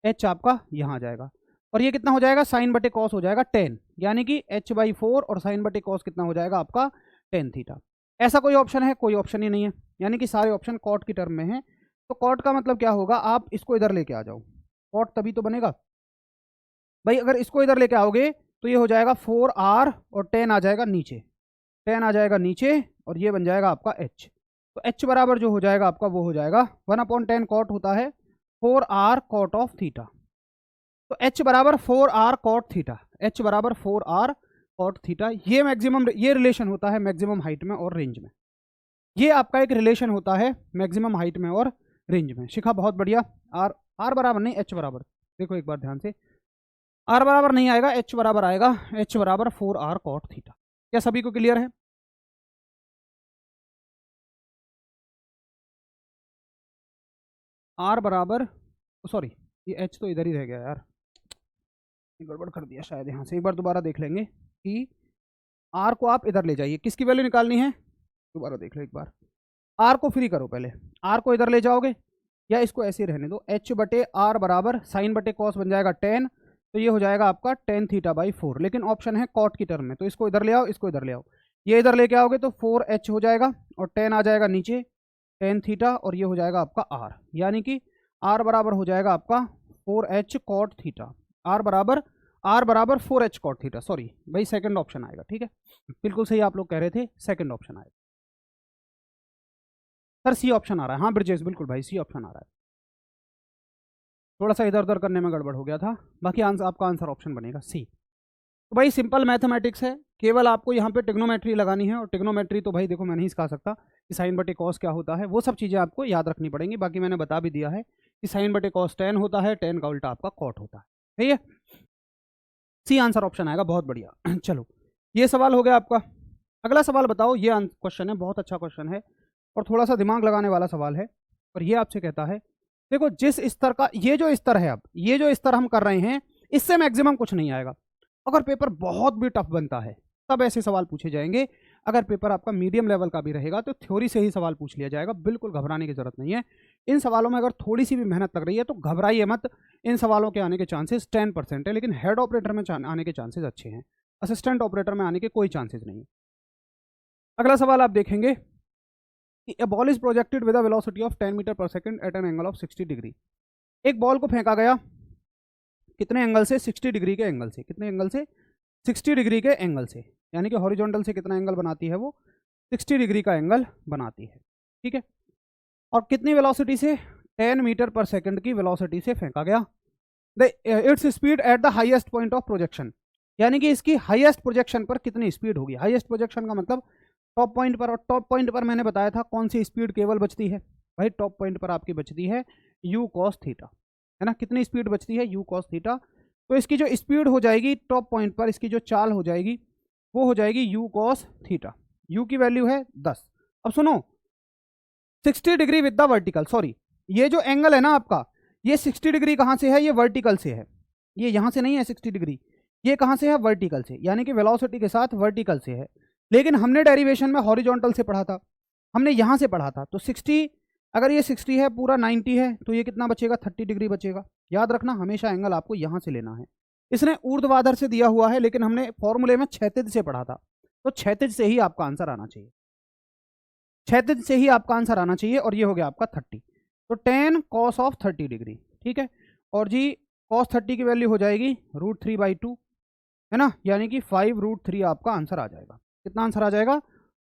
एच आपका यहाँ जाएगा, और ये कितना हो जाएगा, साइन बटे कॉस हो जाएगा 10, यानी कि h/4 और साइन बटे कॉस कितना हो जाएगा आपका 10 थीटा। ऐसा कोई ऑप्शन है? कोई ऑप्शन ही नहीं है, यानी कि सारे ऑप्शन कॉट की टर्म में हैं। तो कॉट का मतलब क्या होगा, आप इसको इधर लेके आ जाओ, कॉट तभी तो बनेगा भाई। अगर इसको इधर लेके आओगे तो ये हो जाएगा 4r और 10 आ जाएगा नीचे, 10 आ जाएगा नीचे, और ये बन जाएगा आपका h। तो h बराबर जो हो जाएगा आपका वो हो जाएगा 1/10 कॉट होता है 4r कॉट ऑफ थीटा। तो h बराबर 4r कॉट थीटा, h बराबर 4r कॉट थीटा। ये मैक्सिमम, ये रिलेशन होता है मैक्सिमम हाइट में और रेंज में। ये आपका एक रिलेशन होता है मैक्सिमम हाइट में और रेंज में। शिखा बहुत बढ़िया। आर बराबर नहीं, h बराबर, देखो एक बार ध्यान से, आर बराबर नहीं आएगा, h बराबर आएगा, h बराबर 4r कॉट थीटा। क्या सभी को क्लियर है? आर बराबर, सॉरी ये h तो इधर ही रह गया यार, गड़बड़ कर दिया शायद यहाँ से। एक बार दोबारा देख लेंगे कि आर को आप इधर ले जाइए, किसकी वैल्यू निकालनी है दोबारा देख लो एक बार। आर को फ्री करो पहले, आर को इधर ले जाओगे या इसको ऐसे ही रहने दो, h बटे आर बराबर साइन बटे कॉस बन जाएगा 10, तो ये हो जाएगा आपका 10 थीटा/4। लेकिन ऑप्शन है कॉट की टर्म में, तो इसको इधर ले आओ, इसको इधर ले आओ, ये इधर लेके आओगे तो 4h हो जाएगा और 10 आ जाएगा नीचे, 10 थीटा, और ये हो जाएगा आपका आर, यानी कि आर बराबर हो जाएगा आपका 4h कॉट थीटा। आर बराबर 4h कॉट थीटा, सॉरी भाई सेकंड ऑप्शन आएगा। ठीक है, बिल्कुल सही आप लोग कह रहे थे, सेकंड ऑप्शन आएगा। सर सी ऑप्शन आ रहा है, हाँ ब्रिजेश बिल्कुल भाई सी ऑप्शन आ रहा है, थोड़ा सा इधर उधर करने में गड़बड़ हो गया था, बाकी आंसर आपका आंसर ऑप्शन बनेगा सी। तो भाई सिंपल मैथमेटिक्स है, केवल आपको यहाँ पे टिग्नोमेट्री लगानी है, और टिग्नोमेट्री तो भाई देखो मैं नहीं सिखा सकता कि साइन बटे कॉस क्या होता है, वो सब चीज़ें आपको याद रखनी पड़ेंगी। बाकी मैंने बता भी दिया है कि साइन बटे कॉस 10 होता है, 10 का उल्टा आपका कॉट होता है। सही है, सी आंसर ऑप्शन आएगा, बहुत बढ़िया। चलो ये सवाल हो गया आपका। अगला सवाल बताओ, ये क्वेश्चन है, बहुत अच्छा क्वेश्चन है और थोड़ा सा दिमाग लगाने वाला सवाल है। और ये आपसे कहता है, देखो जिस स्तर का ये जो स्तर है, अब ये जो स्तर हम कर रहे हैं इससे मैक्सिमम कुछ नहीं आएगा। अगर पेपर बहुत भी टफ बनता है तब ऐसे सवाल पूछे जाएंगे। अगर पेपर आपका मीडियम लेवल का भी रहेगा तो थ्योरी से ही सवाल पूछ लिया जाएगा, बिल्कुल घबराने की जरूरत नहीं है। इन सवालों में अगर थोड़ी सी भी मेहनत लग रही है तो घबराइए मत, इन सवालों के आने के चांसेस 10% है, लेकिन हेड ऑपरेटर में आने के चांसेस अच्छे हैं, असिस्टेंट ऑपरेटर में आने के कोई चांसेस नहीं है। अगला सवाल आप देखेंगे, A ball is projected with a velocity of 10 metre पर second at an angle of 60 degree. एक बॉल को फेंका गया कितने एंगल से, 60 डिग्री के एंगल से, कितने एंगल से, 60 डिग्री के एंगल से, यानी कि हॉरिजॉन्टल से कितना एंगल बनाती है वो, 60 डिग्री का एंगल बनाती है। ठीक है, और कितनी वेलोसिटी से, 10 मीटर पर सेकंड की वेलोसिटी से फेंका गया। Its speed at the highest point of projection, यानी कि इसकी हाईएस्ट प्रोजेक्शन पर कितनी स्पीड होगी। हाईएस्ट प्रोजेक्शन का मतलब टॉप पॉइंट पर, और टॉप पॉइंट पर मैंने बताया था कौन सी स्पीड केवल बचती है भाई, टॉप पॉइंट पर आपकी बचती है u cos थीटा, है ना। कितनी स्पीड बचती है, u cos थीटा। तो इसकी जो स्पीड हो जाएगी टॉप पॉइंट पर, इसकी जो चाल हो जाएगी वो हो जाएगी u cos थीटा। u की वैल्यू है 10। अब सुनो, 60 degree with the vertical, sorry ये जो एंगल है ना आपका, ये 60 डिग्री कहाँ से है, ये वर्टिकल से है, ये यहाँ से नहीं है 60 डिग्री, ये कहाँ से है, वर्टिकल से, यानी कि वेलोसिटी के साथ वर्टिकल से है। लेकिन हमने डेरिवेशन में हॉरिजॉन्टल से पढ़ा था, हमने यहाँ से पढ़ा था। तो 60, अगर ये 60 है, पूरा 90 है, तो ये कितना बचेगा, 30 डिग्री बचेगा। याद रखना हमेशा एंगल आपको यहाँ से लेना है। इसने ऊर्ध्वाधर से दिया हुआ है, लेकिन हमने फॉर्मूले में क्षैतिज से पढ़ा था, तो क्षैतिज से ही आपका आंसर आना चाहिए, क्षैतिज से ही आपका आंसर आना चाहिए। और ये हो गया आपका 30, तो 10 cos ऑफ 30 डिग्री। ठीक है, और जी cos 30 की वैल्यू हो जाएगी √3/2, है ना, यानी कि 5√3 आपका आंसर आ जाएगा। कितना आंसर आ जाएगा,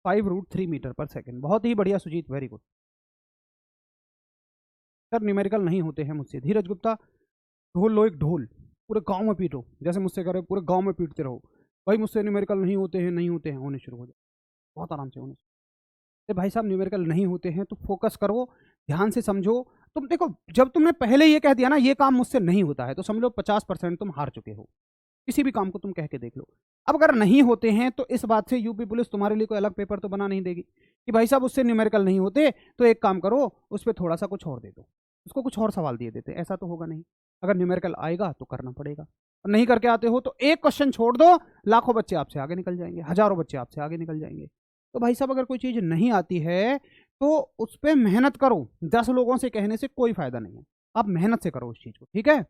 5√3 मीटर पर सेकंड। बहुत ही बढ़िया Sujit, very good. Sir numerical नहीं होते हैं मुझसे, धीरज गुप्ता, ढोल लो एक ढोल, पूरे गांव में पीटो, जैसे मुझसे करे पूरे गांव में पीटते रहो भाई, मुझसे न्यूमेरिकल नहीं होते हैं, नहीं होते हैं, होने शुरू हो जाए, बहुत आराम से होने। भाई साहब न्यूमेरिकल नहीं होते हैं तो फोकस करो, ध्यान से समझो, तुम देखो, जब तुमने पहले ये कह दिया ना ये काम मुझसे नहीं होता है, तो समझ लो 50% तुम हार चुके हो। किसी भी काम को तुम कह के देख लो। अब अगर नहीं होते हैं तो इस बात से यूपी पुलिस तुम्हारे लिए कोई अलग पेपर तो बना नहीं देगी कि भाई साहब उससे न्यूमेरिकल नहीं होते, तो एक काम करो उस पर थोड़ा सा कुछ और दे दो, उसको कुछ और सवाल दिए देते। ऐसा तो होगा नहीं। अगर न्यूमेरिकल आएगा तो करना पड़ेगा, और नहीं करके आते हो तो एक क्वेश्चन छोड़ दो, लाखों बच्चे आपसे आगे निकल जाएंगे, हजारों बच्चे आपसे आगे निकल जाएंगे। तो भाई साहब अगर कोई चीज़ नहीं आती है तो उस पर मेहनत करो। 10 लोगों से कहने से कोई फायदा नहीं है, आप मेहनत से करो उस चीज़ को, ठीक है।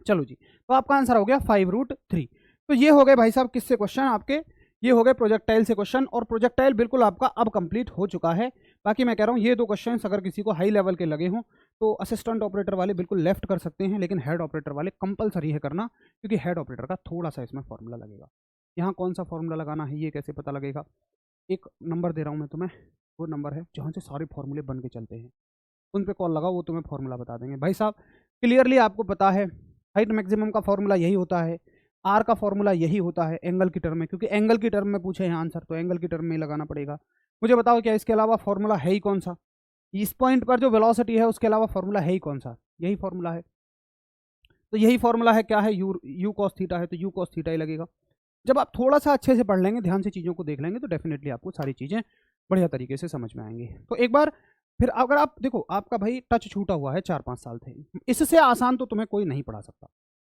चलो जी, तो आपका आंसर हो गया 5√3। तो ये हो गए भाई साहब किससे क्वेश्चन आपके, ये हो गए प्रोजेक्टाइल से क्वेश्चन, और प्रोजेक्टाइल बिल्कुल आपका अब कंप्लीट हो चुका है। बाकी मैं कह रहा हूँ ये 2 क्वेश्चन अगर किसी को हाई लेवल के लगे हों तो असिस्टेंट ऑपरेटर वाले बिल्कुल लेफ्ट कर सकते हैं, लेकिन हेड ऑपरेटर वाले कंपलसरी है करना, क्योंकि हेड ऑपरेटर का थोड़ा सा इसमें फॉर्मूला लगेगा। यहाँ कौन सा फॉर्मूला लगाना है ये कैसे पता लगेगा, एक नंबर दे रहा हूँ मैं तुम्हें, वो नंबर है जहाँ से सारे फॉर्मूले बन के चलते हैं, उन पे कॉल लगाओ, वो तुम्हें फॉर्मूला बता देंगे। भाई साहब क्लियरली आपको पता है हाइट मैक्सिमम का फॉर्मूला यही होता है, आर का फॉर्मूला यही होता है एंगल की टर्म में, क्योंकि एंगल की टर्म में पूछे हैं आंसर तो एंगल की टर्म में ही लगाना पड़ेगा। मुझे बताओ क्या इसके अलावा फॉर्मूला है ही कौन सा, इस पॉइंट पर जो वेलोसिटी है उसके अलावा फॉर्मूला है ही कौन सा, यही फॉर्मूला है। तो यही फॉर्मूला है, क्या है, यू कॉस थीटा है, तो यू कॉस थीटा ही लगेगा। जब आप थोड़ा सा अच्छे से पढ़ लेंगे, ध्यान से चीज़ों को देख लेंगे, तो डेफिनेटली आपको सारी चीज़ें बढ़िया तरीके से समझ में आएंगी। तो एक बार फिर अगर आप देखो, आपका भाई टच छूटा हुआ है 4-5 साल थे, इससे आसान तो तुम्हें कोई नहीं पढ़ा सकता,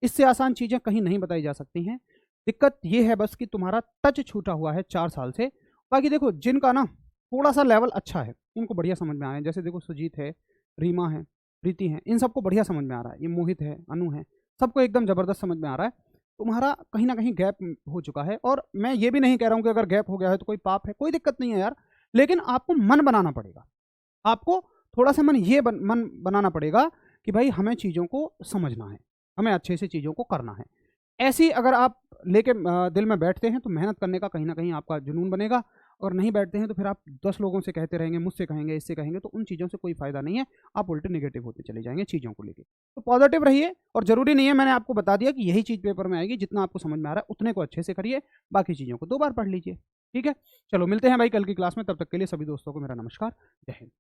इससे आसान चीज़ें कहीं नहीं बताई जा सकती हैं। दिक्कत ये है बस कि तुम्हारा टच छूटा हुआ है 4 साल से। बाकी देखो जिनका ना थोड़ा सा लेवल अच्छा है उनको बढ़िया समझ में आया है, जैसे देखो सुजीत है, रीमा है, प्रीति है, इन सबको बढ़िया समझ में आ रहा है, ये मोहित है, अनु है, सबको एकदम ज़बरदस्त समझ में आ रहा है। तुम्हारा कहीं ना कहीं गैप हो चुका है, और मैं ये भी नहीं कह रहा हूँ कि अगर गैप हो गया है तो कोई पाप है, कोई दिक्कत नहीं है यार, लेकिन आपको मन बनाना पड़ेगा, आपको थोड़ा सा मन मन बनाना पड़ेगा कि भाई हमें चीज़ों को समझना है, हमें अच्छे से चीज़ों को करना है। ऐसी अगर आप लेके दिल में बैठते हैं तो मेहनत करने का कहीं ना कहीं आपका जुनून बनेगा, और नहीं बैठते हैं तो फिर आप 10 लोगों से कहते रहेंगे, मुझसे कहेंगे, इससे कहेंगे, तो उन चीज़ों से कोई फायदा नहीं है, आप उल्टे नेगेटिव होते चले जाएंगे चीज़ों को लेके। तो पॉजिटिव रहिए, और ज़रूरी नहीं है, मैंने आपको बता दिया कि यही चीज़ पेपर में आएगी, जितना आपको समझ में आ रहा है उतने को अच्छे से करिए, बाकी चीज़ों को 2 बार पढ़ लीजिए, ठीक है। चलो मिलते हैं भाई कल की क्लास में, तब तक के लिए सभी दोस्तों को मेरा नमस्कार, जय हिंद।